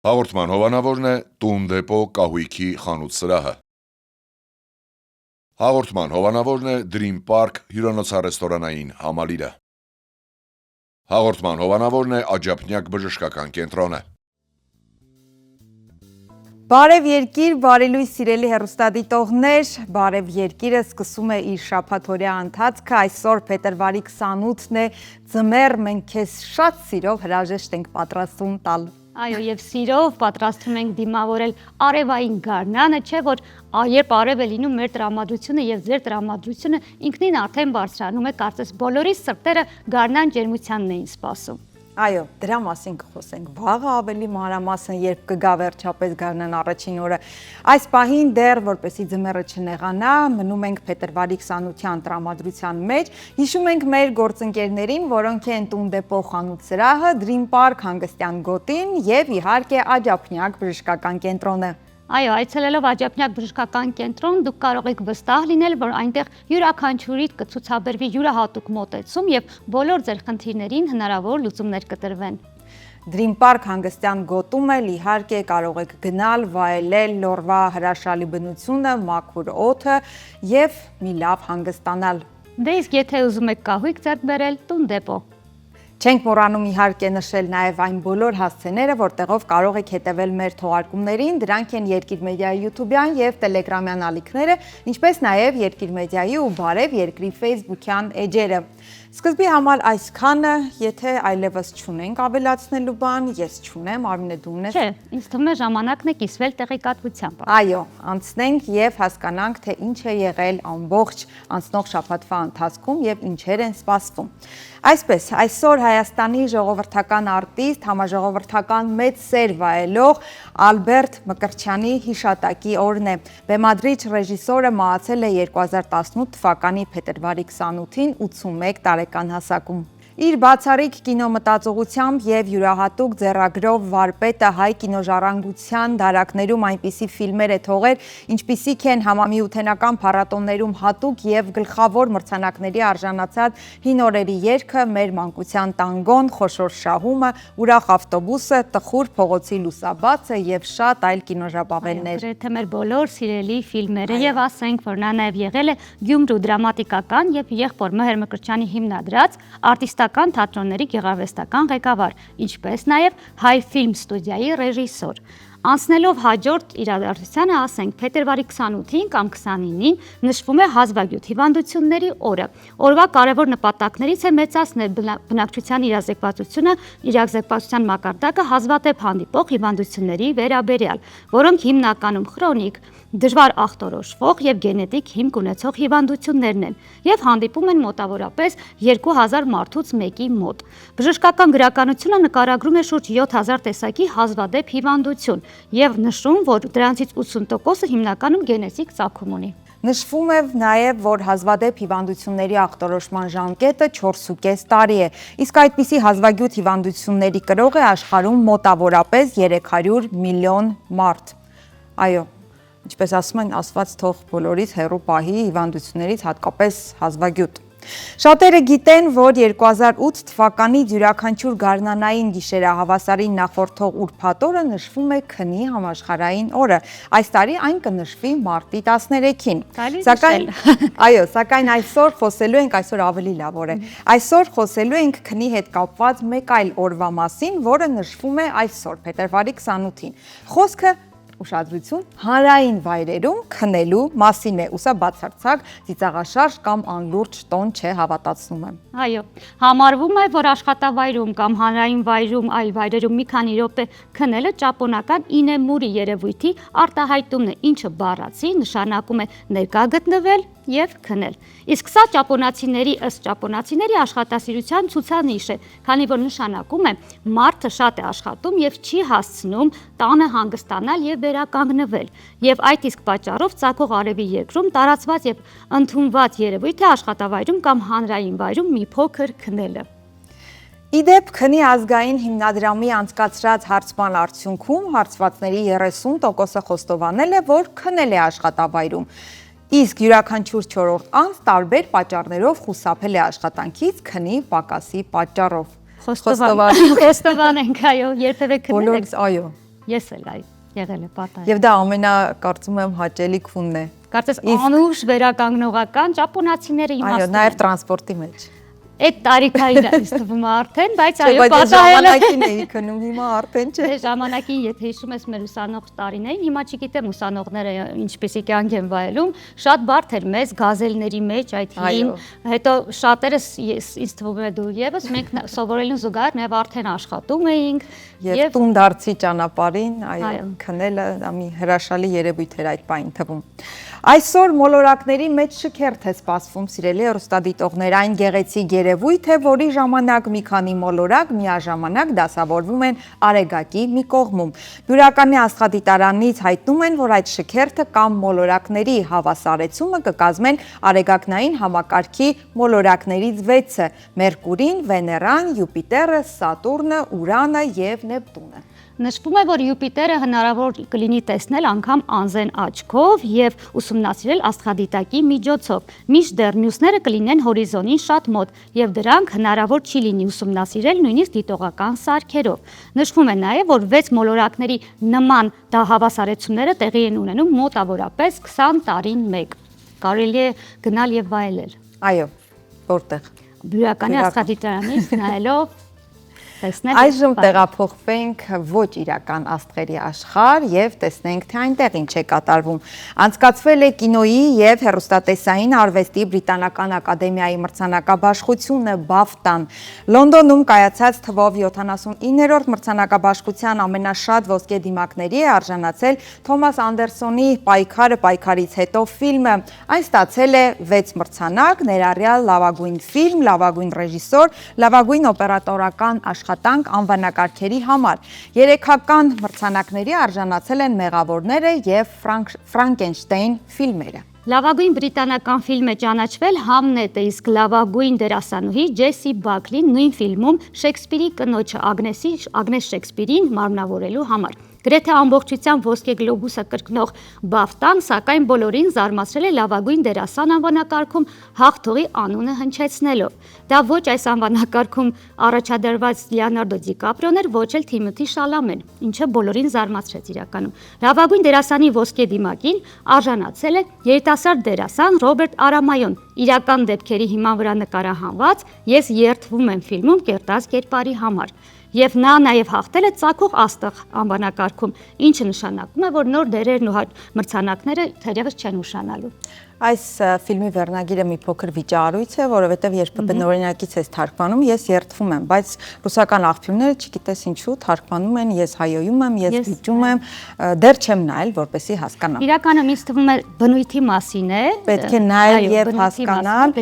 Հաղորդման հովանավորն է «Տուն դեպո կահույքի խանութ սրահը»։ Հաղորդման հովանավորն է Dream Park հյուրանոցառեստորանային համալիրը։ Հաղորդման հովանավորն է Աջափնյակ բժշկական կենտրոնը։ Բարև երկիր, բարելույս սիրելի հեռուստադիտողներ, Բարև երկիրը սկսում է իր շաբաթօրյա ընթացքը, այսօր փետրվարի 28-ն է, ձմեռ, մենք քեզ շատ սիրով հրաժեշտ ենք պատրաստում տալ։ Այո, եւ սիրով պատրաստում ենք դիմավորել արևային գարնանը, չէ՞ որ երբ արև է լինում մեր տրամադրությունը եւ ձեր տրամադրությունը ինքնին արդեն բարձրանում է, կարծես բոլորի սրտերը գարնան ջերմությանն էին սպասում։ Այո, դրա մասին կխոսենք վաղը ավելի մանրամասն, երբ կգա վերջապես գարնան առաջին օրը։ Այս պահին դեռ, որպեսզի ձմեռը չնեղանա, մնում ենք փետրվարի 28-յան տրամադրության մեջ, հիշում ենք մեր գործընկերներին, որոնք են Տուն դեպո խանութ սրահը, Dream Park հանգստյան գոտին եւ իհարկե Աջափնյակ բժշկական կենտրոնը։ Այո, այցելելով Աջափնյակ բժշկական կենտրոն, դուք կարող եք վստահ լինել, որ այնտեղ յուրաքանչյուրիդ կցուցաբերվի յուրահատուկ մոտեցում եւ բոլոր ձեր խնդիրներին հնարավոր լուծումներ կտրվեն։ Dream Park հանգստյան գոտում էլ իհարկե կարող եք գնալ, վայելել Լոռվա հրաշալի բնությունը, մաքուր օդը եւ մի լավ հանգստանալ։ Դե իսկ եթե ուզում եք կահույք ձեռք բերել, Տուն դեպո։ Չենք մոռանում իհարկե նշել նաև այն բոլոր հասցեները, որտեղով կարող եք հետևել մեր թողարկումներին, դրանք են Երկիր մեդիայի YouTube-յան եւ Telegram-յան ալիքները, ինչպես նաև Երկիր մեդիայի ու Բարև երկրի Facebook-յան էջերը։ Սկզբի համար այսքանը, եթե այլևս չունենք ավելացնելու բան, ես չունեմ, Արմինե դու ես։ Չէ, ինձ թվում է ժամանակն է կիսվել տեղեկատվությամբ։ Այո, անցնենք եւ հասկանանք, թե ինչ է եղել ամբողջ անցնող շաբաթվա ընթացքում եւ ինչեր են սպասվում։ Այսպես, այսօր Հայաստանի ժողովրդական արտիստ, համաժողովրդական մեծ սեր վայելող Ալբերտ Մկրտչյանի հիշատակի օրն է։ Բեմադրիչ ռեժիսորը մահացել է 2018 թվականի փետրվարի 28-ին 81 տարեկան հասակում։ Իր բացառիկ կինոմտածողությամբ եւ յուրահատուկ ձեռագրով վարպետը հայ կինոժառանգության դարակներում այնպիսի ֆիլմեր է թողել, ինչպիսիք են համամիութենական փառատոներում հատուկ եւ գլխավոր մրցանակների արժանացած Հին օրերի երգը, Մեր մանկության տանգոն, Խոշոր շահումը, Ուրախ ավտոբուսը, Տխուր փողոցի լուսաբացը եւ շատ այլ կինոժապավեններ։ Գրեթե մեր բոլոր սիրելի ֆիլմերը եւ ասենք, որ նա նաեւ եղել է Գյումրու դրամատիկական եւ եղբոր Մհեր Մկրտչյանի հիմնադրած արտիստական թատրոնների գեղարվեստական ղեկավար, ինչպես նաև Հայ ֆիլմ ստուդիայի ռեժիսոր։ Անցնելով հաջորդ իրադարձությանը, ասենք, փետրվարի 28-ին կամ 29-ին նշվում է հազվագյուտ հիվանդությունների օրը։ Օրվա կարևոր նպատակներից է մեծացնել բնակչության իրազեկվածության մակարդակը հազվադեպ հանդիպող հիվանդությունների վերաբերյալ, որոնք հիմնականում քրոնիկ, դժվար ախտորոշվող եւ գենետիկ հիմք ունեցող հիվանդություններն են եւ հանդիպում են մոտավորապես 2000 մարդուց մեկի մոտ։ Բժշկական գրականությունը նկարագրում է շուրջ 7000 տեսակի հազվադեպ հիվանդություն եւ նշում, որ դրանցից 80%-ը հիմնականում գենետիկ ծագում ունի։ Նշվում է նաև, որ հազվադեպ հիվանդությունների ախտորոշման ժամկետը 4.5 տարի է, իսկ այդպիսի հազվագյուտ հիվանդությունների կրող է աշխարհում մոտավորապես 300 միլիոն մարդ։ Այո, ինչպես ասում են, Աստված թող բոլորից հեռու պահի հիվանդություններից, հատկապես հազվագյուտ։ Շատերը գիտեն, որ 2008 թվականից յուրաքանչյուր գարնանային գիշերահավասարին նախորդող ուրբաթ օրը նշվում է քնի համաշխարհային օրը։ Այս տարի այն կնշվի մարտի 13-ին։ Սակայն այսօր խոսելու ենք, այսօր ավելի լավ օր է։ Այսօր խոսելու ենք քնի հետ կապված մեկ այլ օրվա մասին, որը նշվում է այսօր, փետրվարի 28-ին։ Խոսքը ուշադրություն, հանրային վայրերում քնելու մասին է, ուսա բացարձակ ծիծաղաշարժ կամ անլուրջ տոն չէ, հավատացնում եմ։ Այո, համարվում է, որ աշխատավայրում կամ հանրային վայրում այլ վայրերում մի քանի րոպե քնելը ճապոնական ինեմուրի երևույթի արտահայտումն է, ինչը բառացի նշանակում է ներկա գտնվել եւ քնել։ Իսկ սա ըստ ճապոնացիների աշխատասիրության ցուցանիշ է, քանի որ նշանակում է մարդը շատ է աշխատում եւ չի հասցնում տանը հանգստանալ եւ վերականգնվել։ Եվ այդ իսկ պատճառով ծագող արևի երկրում տարածված եւ ընդունված երևույթ է աշխատավայրում կամ հանրային վայրում մի փոքր քնելը։ Իդեպ քնի ազգային հիմնադրամի անցկացրած հարցման արդյունքում հարցվածների 30%-ը խոստովանել է, որ քնել է աշխատավայրում։ Իսկ յուրաքանչյուր 4-րդ անձ տարբեր պատճառներով խուսափել է աշխատանքից քնի պակասի պատճառով։ Խոստովանենք, այո, երբևէ քնել եք։ Այո, Ես էլ այ եղել է պատահել։ Եվ դա կարծում եմ հաճելի քունն է։ Կարծես անուշ վերականգնողական ճապոնացիները Այո, իմաստուն։ նաև տրանսպորտի մեջ։ Այդ տարիքային է թվում արդեն, բայց այո, Բայց պատահել է։ ժամանակին էի քնում, հիմա արդեն չէ։ Դե ժամանակին, եթե հիշում ես մեր ուսանող տարիներին, հիմա չգիտեմ ուսանողները ինչպեսի կյանք են վայելում, շատ բարդ էր մեզ գազելների մեջ այդ հին, հետո շատերս ինձ թվում է դու եւս մենք սովորելուն զուգահեռ նաև արդեն աշխատում էինք եւ տուն դարձի ճանապարհին, այո, քնելը դա մի հրաշալի երևույթ էր այդ պայն թվում։ Այսօր մոլորակների մեջ շքերթ է սպասվում, սիրելի հեռուստադիտողներ, այն գեղեցիկ երևույթ է, որի ժամանակ մի քանի մոլորակ միաժամանակ դասավորվում են Արեգակի մի կողմում։ Բյուրականի աստղադիտարանից հայտնում են, որ այդ շքերթը կամ մոլորակների հավասարեցումը կկազմեն Արեգակնային համակարգի մոլորակներից 6-ը՝ Մերկուրին, Վեներան, Յուպիտերը, Սատուրնը, Ուրանը եւ Նեպտունը։ Նշվում է, որ Յուպիտերը հնարավոր կլինի տեսնել անգամ անզեն աչքով եւ ուսումնասիրել աստղադիտակի միջոցով, մինչդեռ մյուսները կլինեն հորիզոնին շատ մոտ եւ դրանք հնարավոր չի լինի ուսումնասիրել նույնիսկ դիտողական սարքերով։ Նշվում է նաեւ, որ 6 մոլորակների նման հավասարեցումները տեղի են ունենում մոտավորապես 20 տարին մեկ։ Կարելի է գնալ եւ վայելել։ Այո, որտեղ։ Բյուրականի աստղադիտարանից նայելով Այժմ տեղափոխվենք ոչ իրական աստղերի աշխարհ եւ տեսնենք, թե այնտեղ ինչ է կատարվում։ Անցկացվել է կինոյի եւ հեռուստատեսային արվեստի բրիտանական ակադեմիայի մրցանակաբաշխությունը BAFTA-ն։ Լոնդոնում կայացած թվով 79-րդ մրցանակաբաշխության ամենաշատ ոսկե դիմակների է արժանացել Թոմաս Անդերսոնի Պայքարը պայքարից հետո ֆիլմը։ Այն ստացել է 6 մրցանակ, ներառյալ լավագույն ֆիլմ, լավագույն ռեժիսոր, լավագույն օպերատորական աշխատանք անվանակարգերի համար։ Երեքական մրցանակների արժանացել են Մեղավորները եւ Ֆրանկենշտեյն ֆիլմերը։ Լավագույն բրիտանական ֆիլմ է ճանաչվել Համնետը, իսկ լավագույն դերասանուհի Ջեսի Բակլին նույն ֆիլմում Շեքսպիրի կնոջը Ագնես Շեքսպիրին մարմնավորելու համար։ Գրեթե ամբողջությամբ ոսկե գլոբուսը կրկնող BAFTA-ն, սակայն բոլորին զարմացրել է լավագույն դերասան անվանակարգում հաղթողի անունը հնչեցնելով։ Դա ոչ այս անվանակարգում առաջադրված Լեոնարդո Դիկապրիոն էր, ոչ էլ Թիմոթի Շալամեն, ինչը բոլորին զարմացրեց իրականում։ Լավագույն դերասանի ոսկե դիմակին արժանացել է երիտասարդ դերասան Ռոբերտ Արամայոն, իրական դեպքերի հիման վրա նկարահանված «Ես երդվում եմ» ֆիլմում կերտած կերպարի համար։ Եվ նա նաև հաղթել է Ծագող աստղ անվանակարգում, ինչը նշանակում է, որ նոր դերերն ու մրցանակները թերևս չեն ուշանալու։ Այս ֆիլմի վերնագիրը մի փոքր վիճահարույց է, որովհետև երբ բնօրինակից ես թարգմանում, ես երդվում եմ, բայց ռուսական աղբյուրները չգիտես ինչու թարգմանում են, ես հայոյում եմ, ես վիճում եմ, դեռ չեմ նայել, որպեսզի հասկանամ։ Իրականում ինձ թվում է բնույթի մասին է։ Պետք է նայել եւ հասկանալ։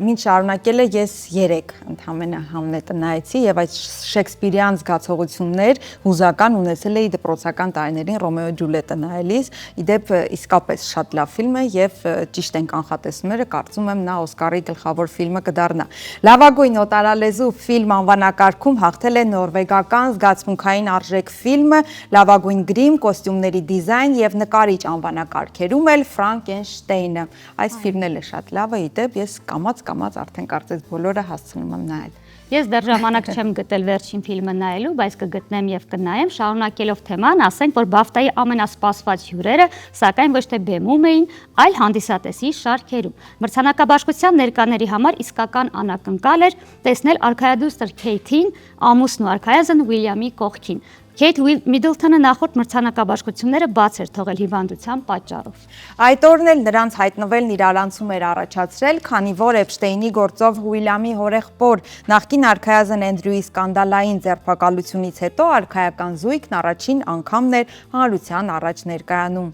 Մինչ շարունակել է ես 3 ընդհանրապես Համնետը նայեցի եւ այդ շեքսպիրյան զգացողություններ հուզական ունեցել էի դպրոցական տարիներին Ռոմեո Ջուլիետը նայելիս։ Իդեպ իսկապես շատ լավ ֆիլմ է եւ ճիշտ են կանխատեսումները, կարծում եմ նա Օսկարի գլխավոր ֆիլմը կդառնա։ Լավագույն օտարալեզու ֆիլմ անվանակարգում հաղթել է նորվեգական զգացմունքային արժեք ֆիլմը, լավագույն գրիմ, կոստյումների դիզայն եւ նկարիչ անվանակարգերում էլ Ֆրանկենշտեյնը։ Այս ֆիլմն էլ է շատ լավ է, իդեպ ես կամաց արդեն կարծես բոլորը հասցնում եմ նայել։ Ես դեռ ժամանակ չեմ գտել վերջին ֆիլմը նայելու, բայց կգտնեմ եւ կնայեմ, շարունակելով թեման, ասենք, որ BAFTA-ի ամենասպասված հյուրերը, սակայն ոչ թե բեմում էին, այլ հանդիսատեսի շարքերում։ Մրցանակաբաշխության ներկաների համար իսկական անակնկալ էր տեսնել արքայադուստր Քեյթին, ամուսնու արքայազն Ուիլյամի կողքին։ Քեյթ Միդլթոնը նախորդ մրցանակաբաշխությունները բաց էր թողել հիվանդության պատճառով։ Այդ օրն էլ նրանց հայտնվելն իրարանցում էր առաջացրել, քանի որ Էփշտեյնի գործով Ուիլյամի հորեղբոր նախկին արքայազն Էնդրյուի սկանդալային ձերբակալությունից հետո արքայական զույգն առաջին անգամն էր հանրության առաջ ներկայանում։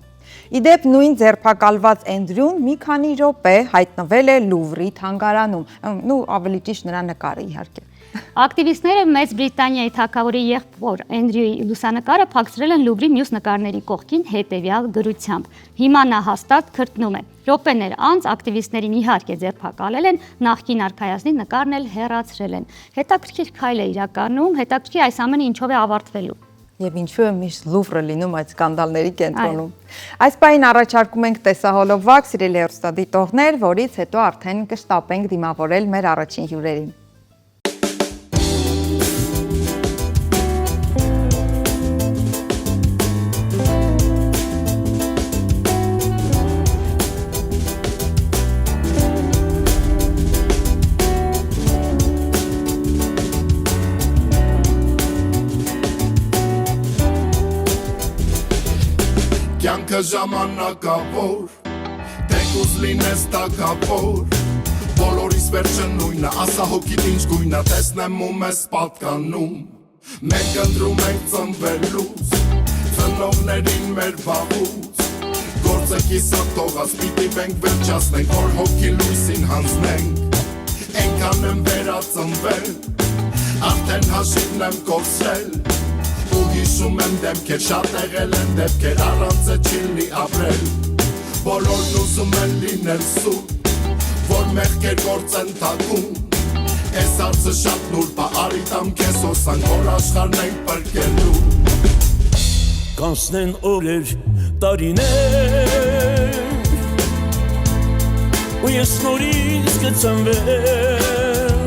Իդեպ նույն ձերբակալված Էնդրյուն մի քանի րոպե հայտնվել է Լուվրի թանգարանում, ավելի ճիշտ նրա նկարը իհարկե։ Ակտիվիստները Մեծ Բրիտանիայի թագավորի եղբոր Էնդրյուի լուսանկարը փակցրել են Լուվրի մյուս նկարների կողքին հետևյալ գրությամբ։ Հիմա նա հաստատ քրտնում է։ Րոպեներ անց ակտիվիստներին իհարկե ձերբակալել են, նախկին արքայազնի նկարն էլ հեռացրել են։ Հետաքրքիր քայլ է իրականում, հետաքրքիր այս ամենը ինչով է ավարտվելու։ Եվ ինչու է միշտ Լուվրը լինում այդ սկանդալների կենտրոնում։ Այս պահին առաջարկում ենք տեսահոլովակ, սիրելի հեռուստադիտողներ, որից հետո արդեն կշտապենք դիմավորել մեր առաջին հյուրերին։ կյանքը ժամանակավոր Թեկուզ լինես տակավոր Բոլորիս վերջը նույնը Ասա հոգիտ ինչ գույնը Տեսնեմ ու մեզ պատկանում Մենք ընտրում ենք ծնվելուց Ծնողներին մեր վաղուց Գործը կիսը տողած Պիտի մենք վերջացնենք Որ հոգի լույսին հանձնենք Ենքան եմ վերածնվել Արդեն հաշիվն եմ կորցրել Ու հիշում եմ դեմքեր Շատ եղել են դեպքեր Առանց է չիլնի ապրել Բոլորն ուզում են լինել սուտ Որ մեղքեր գործ են թակում Ես արծը շատ նուրպա Արիտամ կեզ հոսանք Որ աշխարն ենք պրկելու Կանցնեն օրեր, տարիներ Ու ես նորից կծնվեմ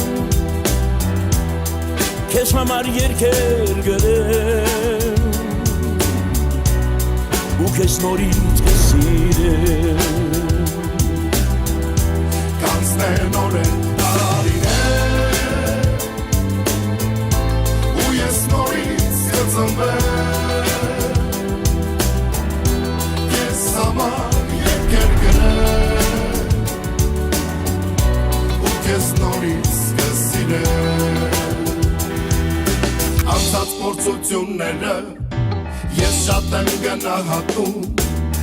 Քեզ համար երգեր գրեմ Ու քեզ նորից կսիրեմ Կանցնեն օրեր, տարիներ Ու ես նորից կծնվեմ Ես համար երգեր գրեմ Ու քեզ նորից կսիրեմ Անցած փորձությունները Ես շատ եմ գնահատում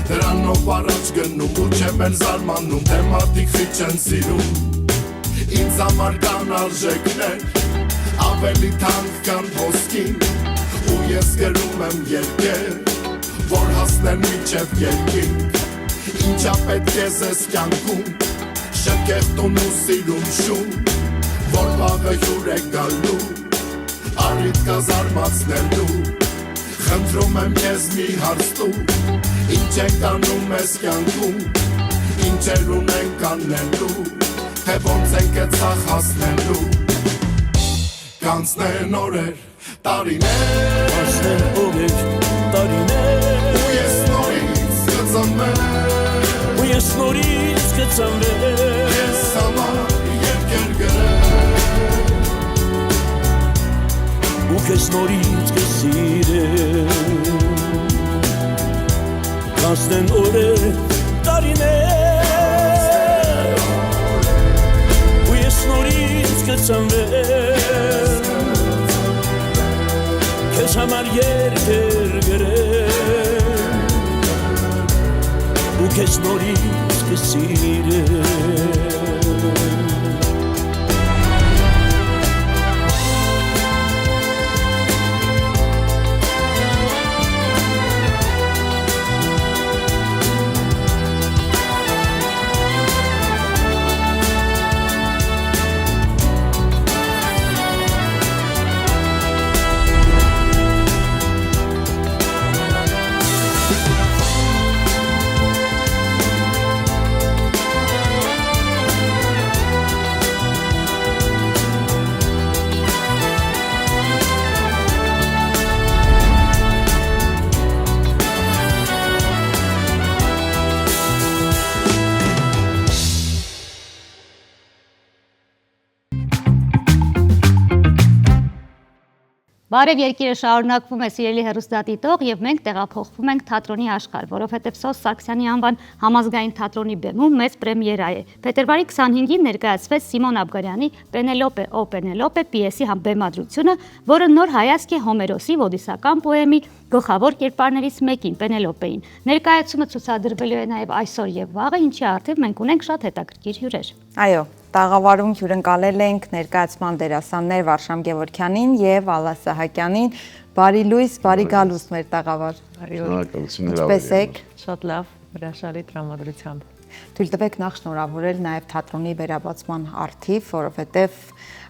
Դրանով առաջ գնում ու չեմ էլ զարմանում Թե մարդիկ խիչ չեն սիրում Ինձ համար կան արժեքներ Ավելի թանկ կան ոսկին Ու ես գրում եմ երկեր Որ հասնեն միջև երկինք Ինչա պետք է զես կյանքում Շքեղտուն ու սիրում շում Որ վաղը հյուր է գալու Արիտ կա զարմացնելու Խնդրում եմ ես մի հարստու Ինչ ենք անում ես կյանքում Ինչեր ունենք անելու Թե ոնց ենք է ծախ հասնելու Կանցնեն օրեր, տարիներ Կանցնեն օրեր, տարիներ Ու ես նորից կծնվեմ Ու ես նորից կծնվեմ Ես համար երկեր գրեմ Ու քեզ նորից կսիրեմ Կանցնեն օրեր, տարիներ Ու ես նորից կծնվեմ Քեզ համար երգեր գրեմ Ու քեզ նորից կսիրեմ Բարև երկիրը շարունակվում է սիրելի հեռուստադիտող եւ մենք տեղափոխվում ենք թատրոնի աշխարհ, որովհետեւ Սոս Սարգսյանի անվան համազգային թատրոնի բեմում մեծ պրեմիերա է։ Փետրվարի 25-ին ներկայացվեց Սիմոն Աբգարյանի Պենելոպե օ Պենելոպե պիեսի բեմադրությունը, որը նոր հայացք է Հոմերոսի ոդիսական պոեմի գլխավոր կերպարներից մեկին Պենելոպեին։ Ներկայացումը ցուցադրվելու է նաեւ այսօր եւ վաղը, ինչի առթիվ մենք ունենք շատ հետաքրքիր հյուրեր։ Այո, տաղավարում հյուրընկալել ենք ներկայացման դերասաններ Վարշամ Գևորգյանին եւ Ալլա Սահակյանին։ Բարի լույս, բարի գալուստ մեր տաղավար։ Ինչպե՞ս եք։ Շատ լավ, հրաշալի տրամադրությամբ։ Թույլ տվեք նախ շնորհավորել նաեւ թատրոնի վերաբացման առթիվ, որովհետեւ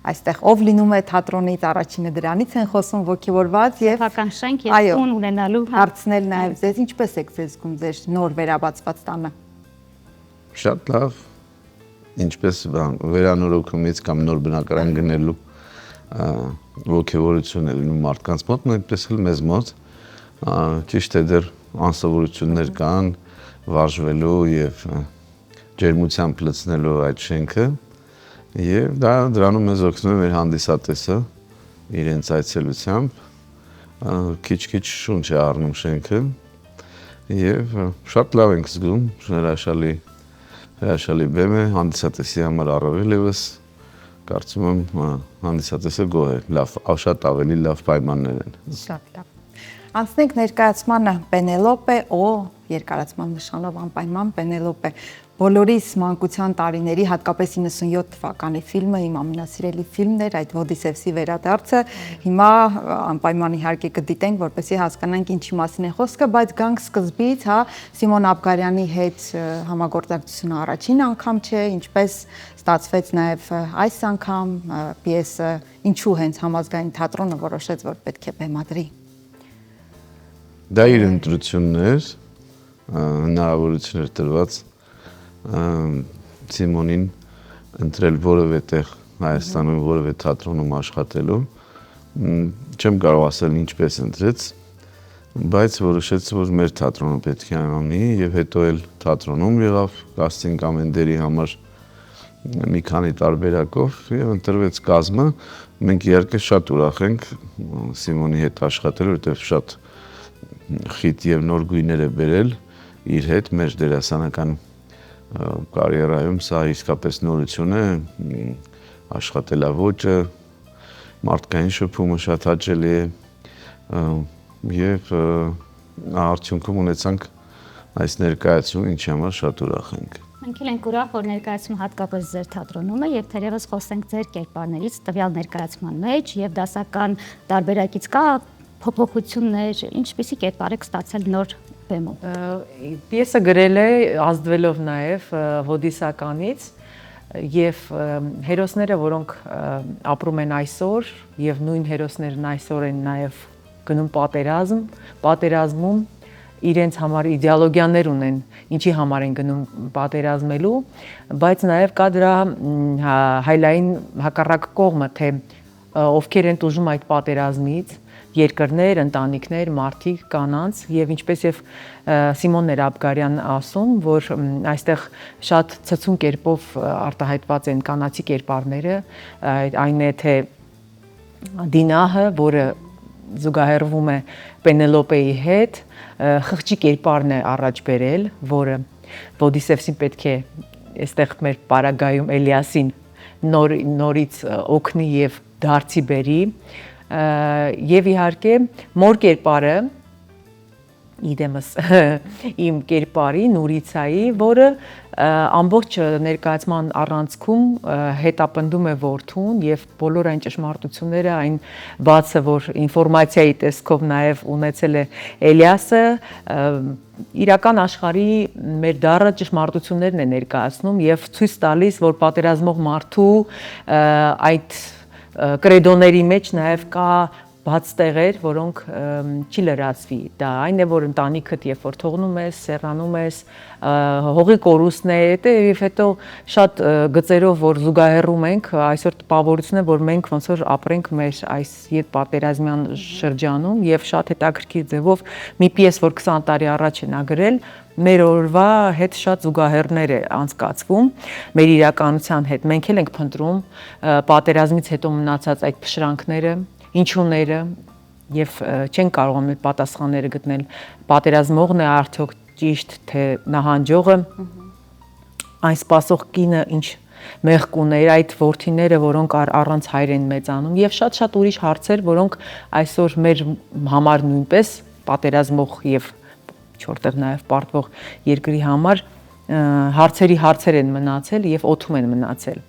այստեղ ով լինում է թատրոնից առաջինը դրանից են խոսում ոգևորված եւ Սեփական շենք եւ տուն ունենալու հարցնել նաեւ ձեզ ինչպես եք ձեզ զգում ձեր նոր վերաբացված տանը։ Շատ լավ, ինչպես վերանորոգումից կամ նոր բնակարան գնելու ոգևորություն է լինում մարդկանց մոտ, նույնպես էլ մեզ մոտ ճիշտ է դեռ անսովորություններ կան վարժվելու եւ ջերմությամբ լցնելու այդ շենքը եւ դրանում մեզ օգնում է մեր հանդիսատեսը իրենց այցելությամբ քիչ-քիչ շունչ է առնում շենքը Եվ շատ լավ ենք զգում, հրաշալի բեմ է, հանդիսատեսի համար առավել ևս կարծում եմ հանդիսատեսը գոհ է, շատ ավելի լավ պայմաններ են։ Շատ լավ։ Անցնենք ներկայացմանը Պենելոպե, երկարացման նշանով անպայման Պենելոպե։ Բոլորիս մանկության տարիների, հատկապես 97 թվականի ֆիլմը իմ ամենասիրելի ֆիլմն էր, այդ Ոդիսևսի վերադարձը։ Հիմա անպայման իհարկե կդիտենք, որպեսզի հասկանանք ինչի մասին է խոսքը, բայց գանք սկզբից, Սիմոն Աբգարյանի հետ համագործակցությունը առաջին անգամ չէ, ինչպես ստացվեց նաև այս անգամ պիեսը, ինչու հենց Համազգային թատրոնը որոշեց, որ պետք է բեմադրի։ Դա իր ընտրությունն էր, հնարավորություն էր տրված Սիմոնին ընտրել որևէ տեղ Հայաստանում, որևէ թատրոնում աշխատելու։ Չեմ կարող ասել ինչպես ընտրեց, բայց որոշեց, որ մեր թատրոնը պետք է անի եւ հետո էլ թատրոնում եղավ կաստինգ ամեն դերի համար մի քանի տարբերակով եւ ընտրվեց կազմը։ Մենք իհարկե շատ ուրախ ենք Սիմոնի հետ աշխատել, որովհետեւ շատ խիտ եւ նոր գույներ է բերել իր հետ մեր դերասանական կարիերայում, սա իսկապես նորություն է, աշխատելավոճը, մարդկային շփումը շատ հաճելի է եւ արդյունքում ունեցանք այս ներկայացումը, ինչի համար շատ ուրախ ենք։ Մենք էլ ենք ուրախ, որ ներկայացումը հատկապես ձեր թատրոնում է եւ թերևս խոսենք ձեր կերպարներից տվյալ ներկայացման մեջ եւ դասական տարբերակից կա փոփոխություններ, ինչպիսի կերպար եք ստացել նոր բեմում։ Պիեսը գրել է ազդվելով նաև Ոդիսականից եւ հերոսները, որոնք ապրում են այսօր եւ նույն հերոսներն այսօր են նաև գնում պատերազմում իրենց համար իդեոլոգիաներ ունեն, ինչի համար են գնում պատերազմելու, բայց նաև կա դրա հայլային հակառակ կողմը, թե ովքեր են տուժում այդ պատերազմից, երկրներ, ընտանիքներ, մարդիկ, կանանց եւ ինչպես եւ Սիմոն Աբգարյան ասում, որ այստեղ շատ ցցուն կերպով արտահայտված են կանացի կերպարները, այն է թե Դինահը, որը զուգահեռվում է Պենելոպեի հետ, խղճի կերպարն է առաջ բերել, որը Ոդիսևսին պետք է այստեղ մեր պարագայում Էլիասին նորից օգնի եւ դարձի բերի եւ իհարկե մոր կերպարը իդեմս իմ կերպարի Նուրիցայի, որը ամբողջ ներկայացման առանցքում հետապնդում է որդուն եւ բոլոր այն ճշմարտությունները, այն բացը, որ ինֆորմացիայի տեսքով նաեւ ունեցել է Էլիասը, իրական աշխարհի մեր դառը ճշմարտություններն է ներկայացնում եւ ցույց տալիս, որ պատերազմող մարդու այդ կրեդոների մեջ նաև կա բաց տեղեր, որոնք չի լրացվի։ Դա այն է, որ ընտանիքդ երբ որ թողնում ես, սեռանում ես, հողի կորուստն է, եւ հետո շատ գծերով որ զուգահեռում ենք, այսօր տպավորությունն է, որ մենք ոնց որ ապրենք մեր այս երբ-պատերազմյան շրջանում եւ շատ հետաքրքիր ձևով մի պիես, որ 20 տարի առաջ է նա գրել, մեր օրվա հետ շատ զուգահեռներ է անցկացվում մեր իրականության հետ։ Մենք էլ ենք փնտրում պատերազմից հետո մնացած այդ փշրանքները, ինչուները եւ չեն կարողանում պատասխանները գտնել։ Պատերազմողն է արդյոք ճիշտ, թե նահանջողը, այն սպասող կինը ինչ մեղք ուներ, այդ որդիները, որոնք առանց հայր են մեծանում եւ շատ ուրիշ հարցեր, որոնք այսօր մեր համար նույնպես պատերազմող եւ չորտեղ նաև պարտվող երկրի համար հարցեր են մնացել եւ օդում են մնացել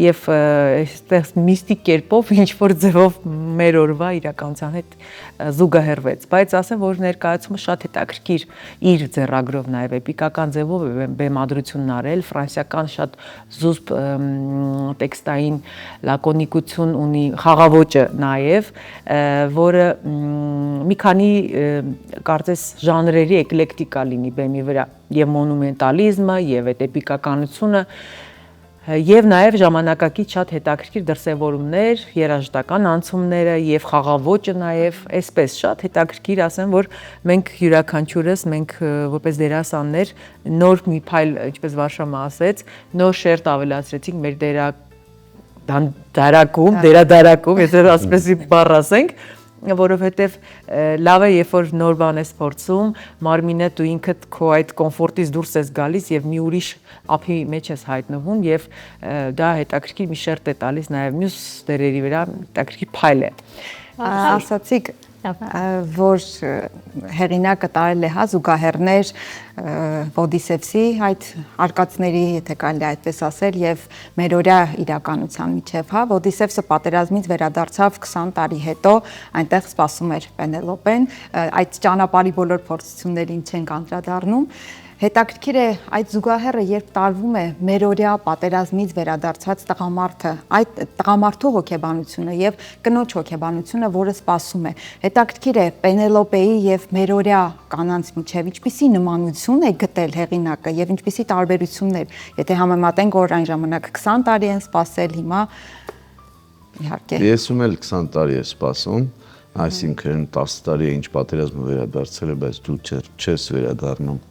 եւ այստեղ միստիկ կերպով ինչ որ ձևով մեր օրվա իրականության հետ զուգահեռվեց, բայց ասեմ, որ ներկայացումը շատ հետաքրքիր իր ձեռագրով նաև էպիկական ձևով է բեմադրությունն արել, ֆրանսիական շատ զուսպ տեքստային լակոնիկություն ունի, խաղաոճը նաև, որը մի քանի կարծես ժանրերի էկլեկտիկա լինի բեմի վրա եւ մոնումենտալիզմը եւ այդ էպիկականությունը եւ նաեւ ժամանակակից շատ հետաքրքիր դրսեւորումներ, երաժշտական անցումները եւ խաղաոճը նաեւ այսպես շատ հետաքրքիր ասեմ, որ մենք յուրաքանչյուրս մենք որպես դերասաններ նոր մի փայլ, ինչպես Վարշամը ասեց, նոր շերտ ավելացրեցինք մեր դերադարակում, եթե ասպեսի բառ ասենք, որովհետև լավ է, երբ որ նոր բան ես փորձում, մարմինը դու ինքդ քո այդ կոմֆորտից դուրս ես գալիս եւ մի ուրիշ ափի մեջ ես հայտնվում եւ դա հետաքրքիր մի շերտ է տալիս նաեւ մյուս դերերի վրա, հետաքրքիր փայլ է։ Ասացիք որ հեղինակը տարել է հա զուգահեռներ Ոդիսևսի այդ արկածների, եթե կարելի այդպես ասել, եւ մերօրյա իրականության միջև, հա, Ոդիսևսը պատերազմից վերադարձավ 20 տարի հետո, այնտեղ սպասում էր Պենելոպեն, այդ ճանապարհի բոլոր փորձություններին չենք անդրադառնում։ Հետաքրքիր է այդ զուգահեռը, երբ տարվում է մերօրյա պատերազմից վերադարձած տղամարդը, այդ տղամարդու հոգեբանությունը եւ կնոջ հոգեբանությունը, որը սպասում է։ Հետաքրքիր է Պենելոպեի եւ մերօրյա կանանց միջև ինչպիսի նմանություն է գտել հեղինակը եւ ինչպիսի տարբերություններ, եթե համեմատենք, որ այն ժամանակ 20 տարի են սպասել, հիմա իհարկե։ Եսում էլ 20 տարի է սպասում, այսինքն 10 տարի է ինչ պատերազմը վերադարձել է, բայց դու չես վերադառնում,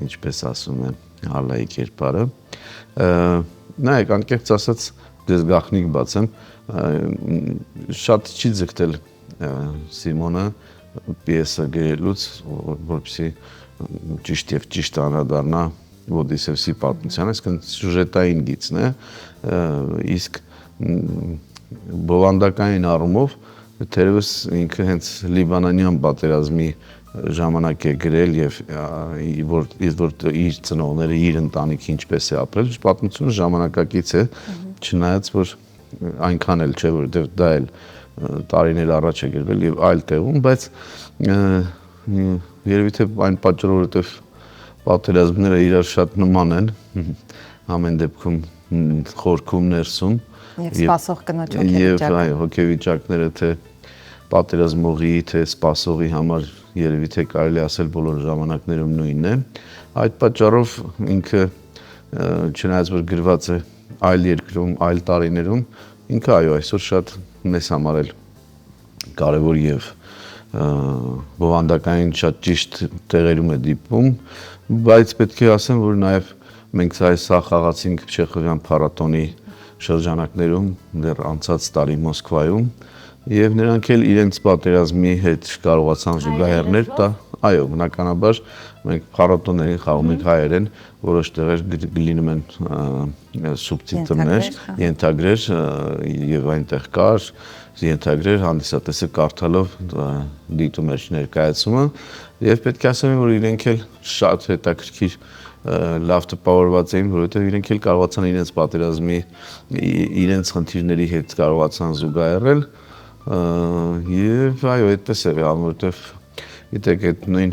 ինչպես ասում են հալայի կերպարը։ Նայեք, անկեղծ ասած, դες գախնիկ բացեմ, շատ չի ձգտել Սիմոնը պիեսը գրելուց, որպեսզի ճիշտ եւ ճիշտ անդրադառնա Ոդիսևսի պատմությանը, այսինքն սյուժետային գիծն է, իսկ բովանդակային առումով թերևս ինքը հենց լիբանանյան պատերազմի ժամանակ է գրել եւ որ իր ծնողները իր ընտանիքը ինչպես է ապրել, պատմությունը ժամանակակից է, չնայած որ այնքան էլ չէ, որովհետեւ դա էլ տարիներ առաջ է գրվել եւ այլ տեղում, բայց երևի թե այն պատճառով, որովհետեւ պատերազմները իրար շատ նման են, ամեն դեպքում խորքում ներսում եւ սպասող կնոջ հոգեվիճակը։ Եվ հոգեվիճակները թե պատերազմողի, թե սպասողի համար երևի թե կարելի ասել բոլոր ժամանակներում նույնն է։ Այդ պատճառով ինքը չնայած որ գրված է այլ երկրում, այլ տարիներում, ինքը այո, այսօր շատ մեզ համար էլ կարևոր եւ բովանդակային շատ ճիշտ տեղերում է դիպում, բայց պետք է ասեմ, որ նաեւ մենք սա խաղացինք Չեխովյան փառատոնի շրջանակներում դեռ անցած տարի Մոսկվայում եւ նրանք էլ իրենց պատերազմի հետ կարողացան զուգահեռներ տա, այո, բնականաբար մենք փառատոներին խաղում ենք հայերեն, որոշ տեղեր լինում են սուբտիտրներ, ենթագրեր եւ այնտեղ կար ենթագրեր հանդիսատեսը կարդալով դիտում էր ներկայացումը եւ պետք է ասեմ, որ իրենք էլ շատ հետաքրքիր լավ տպավորված էին, որովհետև իրենք էլ կարողացան իրենց պատերազմի իրենց խնդիրների հետ կարողացան զուգահեռել եւ այո, այդպես է եղել, որովհետև գիտեք, այդ նույն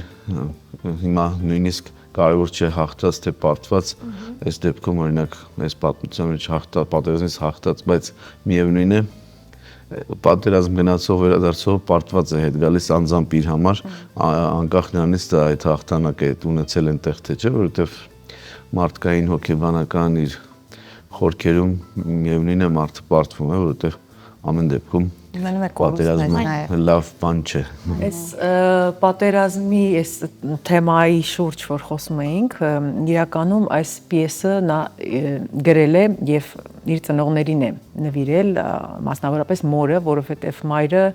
հիմա նույնիսկ կարևոր չէ հաղթած թե պարտված, այս դեպքում օրինակ այս պատմության մեջ պատերազմից հաղթած, բայց միևնույն է պատերազմ գնացող վերադարձող պարտված է հետ գալիս անձամբ իր համար, անկախ նրանից դա այդ հաղթանակը ունեցել են տեղ թե չէ, որովհետև մարդկային հոգեբանական իր խորքերում միևնույն է մարդը պարտվում է, որովհետև ամեն դեպքում պատերազմը լավ բան չէ։ Այս պատերազմի այս թեմայի շուրջ որ խոսում էինք, իրականում այս պիեսը նա գրել է եւ իր ծնողներին է նվիրել, մասնավորապես մորը, որովհետեւ մայրը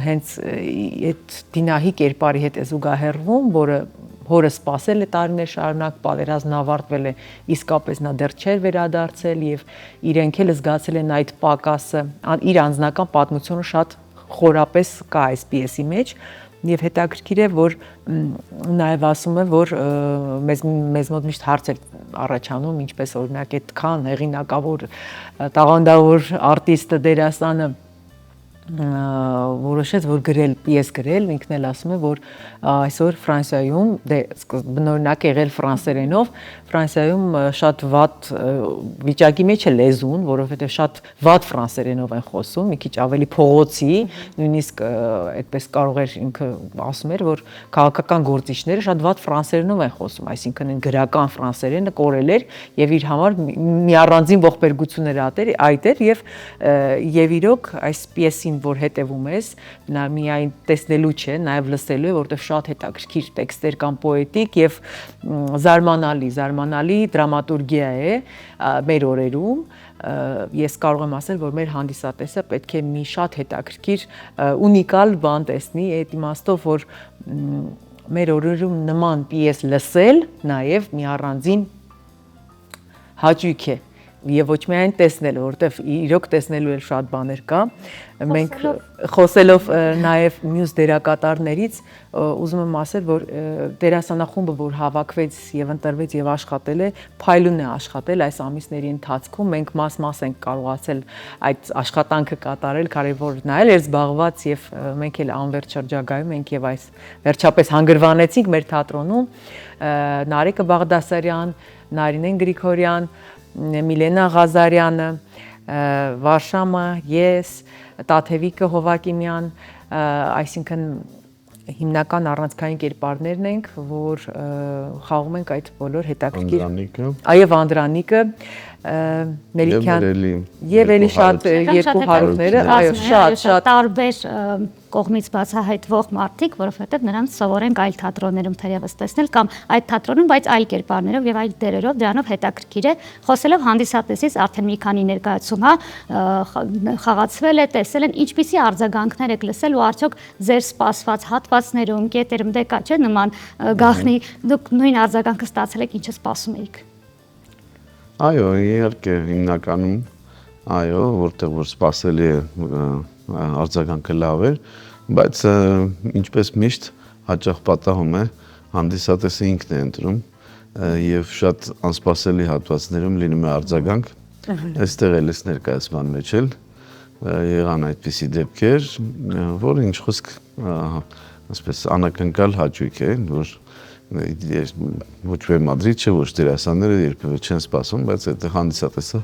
հենց այդ դինահի կերպարի հետ է զուգահեռվում, որը հորը սպասել է տարիներ շարունակ, պատերազմն ավարտվել է, իսկապես նա դեռ չէր վերադարձել եւ իրենք էլ զգացել են այդ պակասը, իր անձնական պատմությունը շատ խորապես կա այս պիեսի մեջ եւ հետաքրքիր է, որ նաեւ ասում է, որ մեզ մոտ միշտ հարց է առաջանում, ինչպես օրինակ այդքան հեղինակավոր տաղանդավոր արտիստը դերասանը որոշեց, որ պիես գրել, ինքն էլ ասում է, որ այսօր Ֆրանսիայում, բնօրինակ եղել ֆրանսերենով, Ֆրանսիայում շատ վատ վիճակի մեջ է լեզուն, որովհետև շատ վատ ֆրանսերենով են խոսում, մի քիչ ավելի փողոցի, նույնիսկ այդպես կարող էր ինքը ասում էր, որ քաղաքական գործիչները շատ վատ ֆրանսերենով են խոսում, այսինքն այն գրական ֆրանսերենը կորել էր եւ իր համար մի առանձին ողբերգություն էր այդ էր եւ իրոք այս պիեսի որ հետևում ես, նա միայն տեսնելու չէ, նաև լսելու է, որովհետև շատ հետաքրքիր տեքստեր կան պոետիկ եւ զարմանալի դրամատուրգիա է մեր օրերում։ Ես կարող եմ ասել, որ մեր հանդիսատեսը պետք է մի շատ հետաքրքիր ունիկալ բան տեսնի, այդ իմաստով, որ մեր օրերում նման պիես լսել նաև մի առանձին հաճույք է եւ ոչ միայն տեսնել, որովհետեւ իրոք տեսնելու էլ շատ բաներ կա։ Մենք խոսելով նաև մյուս դերակատարներից ուզում եմ ասել, որ դերասանախումբը, որ հավաքվեց եւ ընտրվեց եւ աշխատել է, փայլուն է աշխատել այս ամիսների ընթացքում։ Մենք մաս-մաս ենք կարողացել այդ աշխատանքը կատարել, կարևոր նայել էր զբաղված եւ մենք էլ անվերջ շրջագայում ենք եւ այս վերջապես հանգրվանեցինք մեր թատրոնում Նարեկը Բաղդասարյան, Նարինեն Գրիգորյան, Միլենա Ղազարյանը, Վարշամը, ես, Տաթևիկը Հովակիմյան, այսինքն հիմնական առանցքային կերպարներն ենք, որ խաղում ենք այդ բոլոր հետաքրքիր։ Այո, Անդրանիկը, Մելիքյան եւ էլի շատ երկու հարուները, այո, շատ տարբեր կողմից բացահայտվող մարդիկ, որովհետև նրանց սովորենք այլ թատրոններում թերևս տեսնել կամ այդ թատրոնում, բայց այլ կերպարներով եւ այլ դերերով, դրանով հետաքրքիր է։ Խոսելով հանդիսատեսից արդեն մի քանի ներկայացում, խաղացվել է, տեսել են, ինչպիսի արձագանքներ եք լսել ու արդյոք ձեր սպասված հատվածներում, կետերում դե կա չէ նման գաղտնի, դուք նույն արձագանքը ստացել եք, ինչը սպասում էիք։ Այո, իհարկե հիմնականում այո, որտեղ որ սպասելի է արձագանքը լավ էր, բայց ինչպես միշտ հաճախ պատահում է, հանդիսատեսը ինքն է ընտրում եւ շատ անսպասելի հատվածներում լինում է արձագանք, այստեղ էլ էս ներկայացման մեջ էլ եղան այդպիսի դեպքեր, որ ինչ խոսք ասես անակնկալ հաճույք է, որ ոչ բեմադրիչ չէ, ոչ դերասանները երբևէ չեն սպասում, բայց այդ հանդիսատեսը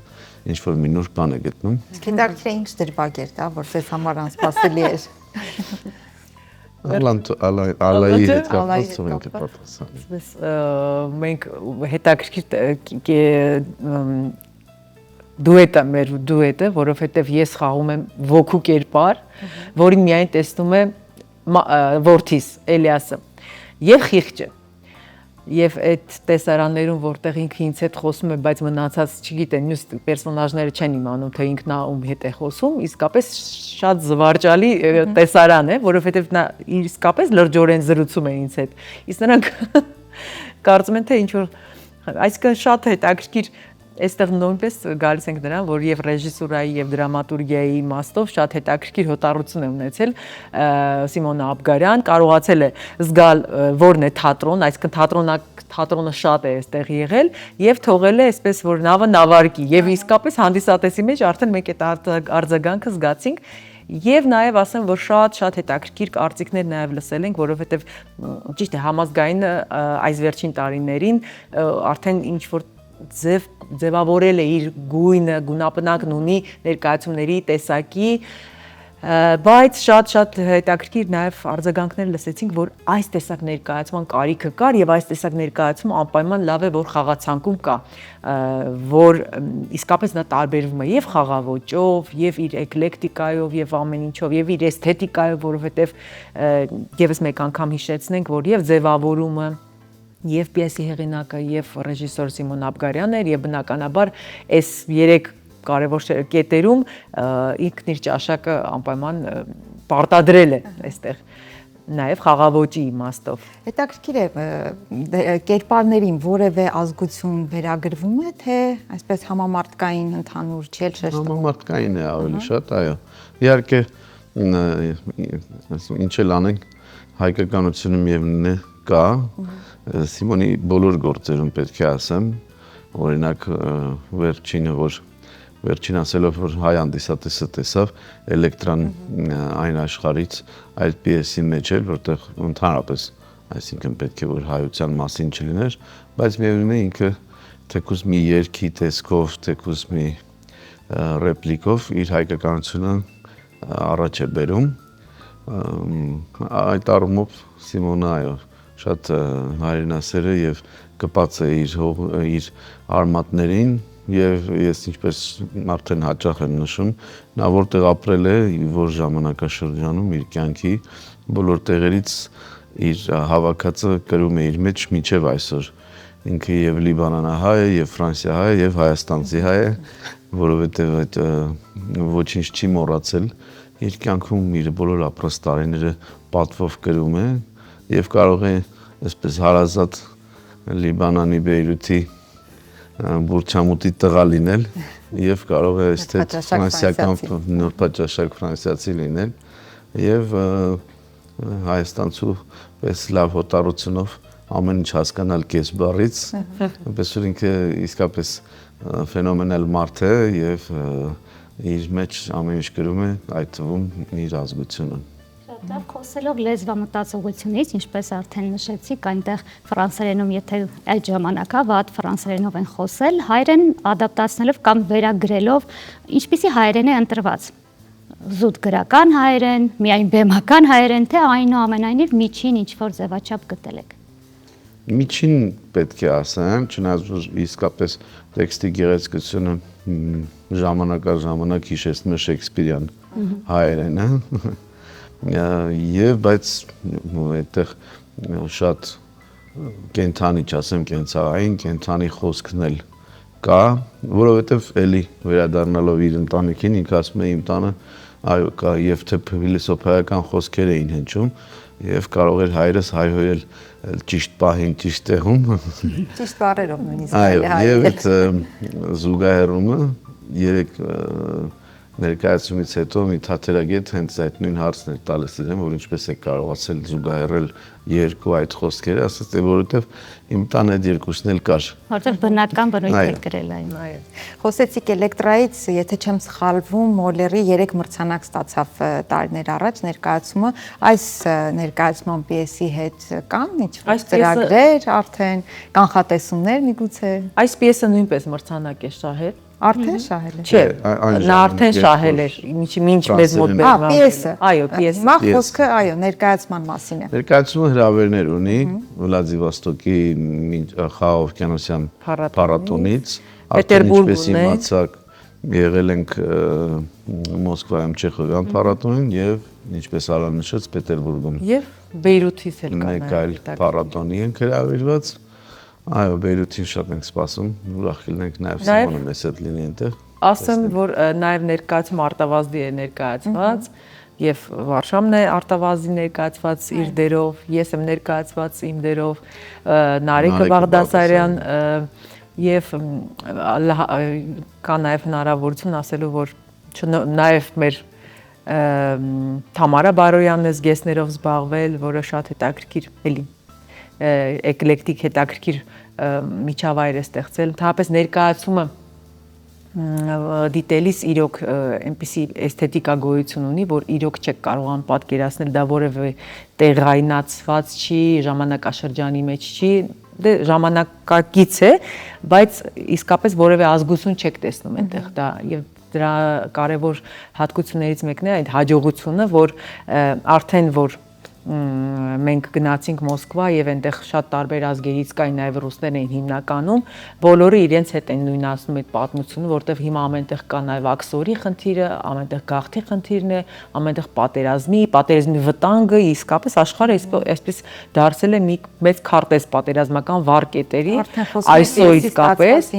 ինչ որ մի նոր բան է գտնում։ Գիտարքրը ինչ դրվագ էր դա, որ ձեզ համար անսպասելի էր։ Ալայի հետ կապված ենք պատասխան։ Մենք հետաքրքիր դուետ է մեր դուետը, որովհետև ես խաղում եմ ոգու կերպար, որին միայն տեսնում է որդիս Էլիասը եւ խիղճը։ Եվ այդ տեսարաններում, որտեղ ինքը ինձ հետ խոսում է, բայց մնացած չգիտեն, մյուս պերսոնաժները չեն իմանում, թե ինքն ում հետ է խոսում, իսկապես շատ զվարճալի տեսարան է, որովհետև նա իսկապես լրջորեն զրուցում է ինձ հետ։ Իսկ նրանք կարծում են, թե ինչ որ այսինքն շատ հետաքրքիր այստեղ նույնպես գալիս ենք նրան, որ եւ ռեժիսուրայի եւ դրամատուրգիայի իմաստով շատ հետաքրքիր հոտառություն է ունեցել Սիմոնա Աբգարյան, կարողացել է զգալ որն է թատրոն, այսինքն թատրոնը շատ է այստեղ եղել եւ թողել է այսպես որ նավը նավարկի եւ իսկապես հանդիսատեսի մեջ արդեն մենք այդ արձագանքը զգացինք Եվ նաև ասեմ, որ շատ հետաքրքիր կարծիքներ նաև լսել ենք, որովհետև ճիշտ է համազգային այս վերջին տարիներին արդեն ինչ որ ձևավորել է իր գույնը, գունապնակն ունի ներկայացումների տեսակի, բայց շատ հետաքրքիր նաև արձագանքներ լսեցինք, որ այս տեսակ ներկայացման կարիքը կար եւ այս տեսակ ներկայացումը անպայման լավ է, որ խաղացանկում կա, որ իսկապես նա տարբերվում է եւ խաղաոճով, եւ իր էկլեկտիկայով, եւ ամեն ինչով, եւ իր էսթետիկայով, որովհետեւ եւս մեկ անգամ հիշեցնենք, որ եւ ձևավորումը եւ պիեսի հեղինակը եւ ռեժիսոր Սիմոն Աբգարյանն էր եւ բնականաբար այս 3 կարևոր կետերում ինքն իր ճաշակը անպայման պարտադրել է այստեղ նաև խաղաոճի իմաստով։ Հետաքրքիր է կերպարներին որևէ ազգություն վերագրվում է, թե այսպես համամարտկային ընդհանուր չէ շեշտում։ Համամարտկային է ավելի շատ, այո։ Իհարկե ինչ էլ անենք հայկականությունում եւն է կա Սիմոնի բոլոր գործերում պետք է ասեմ, օրինակ վերջին ասելով, որ հայ հանդիսատեսը տեսավ Էլեկտրան այն աշխարհից այդ պիեսի մեջ էր, որտեղ ընդհանրապես, այսինքն պետք է որ հայության մասին չլիներ, բայց միևնույն է ինքը թեկուզ մի երգի տեսքով, թեկուզ մի ռեպլիկով իր հայկականությունը առաջ է բերում, այդ առումով Սիմոնը այո շատ հայրենասեր է եւ կպած է իր արմատներին եւ ես ինչպես արդեն հաճախ եմ նշում, նա որտեղ ապրել է, որ ժամանակաշրջանում իր կյանքի բոլոր տեղերից իր հավաքածը կրում է իր մեջ մինչև այսօր։ Ինքը եւ լիբանանահայ է, եւ ֆրանսիահայ է, եւ հայաստանցի հայ է, որովհետեւ այդ ոչինչ չի մոռացել իր կյանքում իր բոլոր ապրած տարիները պատվով կրում է եւ կարող է այսպես հարազատ Լիբանանի Բեյրութի Բուրչամուտի տղա լինել եւ կարող է այստեղ ֆրանսիական նոր պատճաշակ ֆրանսիացի լինել եւ հայաստանցու պես լավ հոտառությունով ամեն ինչ հասկանալ կես բառից, այնպես որ ինքը իսկապես ֆենոմենալ մարդ է եւ իր մեջ ամեն ինչ գրում է, այդ թվում իր ազգությունը։ Շատ լավ, խոսելով լեզվամտածողությունից, ինչպես արդեն նշեցիք, այնտեղ ֆրանսերենում, եթե այդ ժամանակա վատ ֆրանսերենով են խոսել, հայերեն ադապտացնելով կամ վերագրելով, ինչպիսի հայերեն է ընտրված։ Զուտ գրական հայերեն, միայն բեմական հայերեն, թե այնուամենայնիվ միջին ինչ-որ ձևաչափ գտել եք։ Միջին պետք է ասեմ, չնայած որ իսկապես տեքստի գեղեցկությունը ժամանակ հիշեցնում է Շեքսպիրյան հայերենը, եւ բայց այդտեղ շատ կենթանի, չասեմ կենցաղային, կենթանի խոսքն էլ կա, որովհետեւ էլի վերադառնալով իր ընտանիքին, ինքը ասում է իմ տանը այո կա եւ թե փիլիսոփայական խոսքեր էին հնչում եւ կարող էր հայրս հայհոյել ճիշտ պահին, ճիշտ տեղում։ Ճիշտ բառերով նույնիսկ։ Այո, եւ այդ զուգահեռումը երեք ներկայացումից հետո մի թատերագետ հենց այդ նույն հարցն էր տալիս իրեն, որ ինչպես է կարողացել զուգահեռել երկու այդ խոսքերը, ասած է որովհետեւ իմ տան այդ երկուսն էլ կար։ Որտեղ բնական բնույթ է գրել այն։ Խոսեցիք Էլեկտրայից, եթե չեմ սխալվում, Մոլերի 3 մրցանակ ստացավ տարիներ առաջ ներկայացումը, այս ներկայացման պիեսի հետ կան ինչ-որ ծրագրեր արդեն, կանխատեսումներ միգուցե։ Այս պիեսը նույնպես մրցանակ է շահել։ Արդեն շահել է։ Չէ, նա արդեն շահել էր, մինչ մեզ մոտ բերվում։ Պիեսը։ Այո, պիեսը։ Հիմա խոսքը, այո, ներկայացման մասին է։ Ներկայացումը հրավերներ ունի Վլադիվոստոկի խաղաղօվկիանոսյան փառատոնից, Պետերբուրգ ինչպես իմացաք, եղել ենք Մոսկվայում Չեխովյան փառատոնին եւ ինչպես Արա նշեց Պետերբուրգում։ Եվ Բեյրութից էլ կան մեկ այլ փառատոնի ենք հրավիրված։ Այո, Բեյրութին շատ ենք սպասում, ուրախ ենք նաև Սիմոնը մեզ հետ լինի այնտեղ։ Ասեմ, որ նաև ներկայացում Արտավազդի է ներկայացված եւ Վարշավն է Արտավազդի ներկայացված իր դերով, ես եմ ներկայացված իմ դերով, Նարեկը Բաղդասարյան եւ կա նաև հնարավորություն ասելու, որ նաև մեր Թամարա Բարոյանն է զգեստներով զբաղվել, որը շատ հետաքրքիր էլի էկլեկտիկ հետաքրքիր միջավայր է ստեղծել, ընդհանրապես ներկայացումը դիտելիս իրոք այնպիսի էսթետիկա գոյություն ունի, որ իրոք չեք կարողանում պատկերացնել, դա որևէ տեղայնացված չի, ժամանակաշրջանի մեջ չի, դե ժամանակակից է, բայց իսկապես որևէ ազգություն չեք տեսնում այնտեղ, դա եւ դրա կարևոր հատկություններից մեկն է այդ հաջողությունը, որ արդեն որ մենք գնացինք Մոսկվա եւ այնտեղ շատ տարբեր ազգերից կային նաեւ ռուսներ էին հիմնականում, բոլորը իրենց հետ են նույնացնում այդ պատմությունը, որտեղ հիմա ամենտեղ կա նաեւ աքսորի խնդիրը, ամենտեղ գաղթի խնդիրն է, ամենտեղ պատերազմի վտանգը, իսկապես աշխարհը այսպես դարձել է մի մեծ քարտեզ պատերազմական վարկետերի, այսօր իսկապես,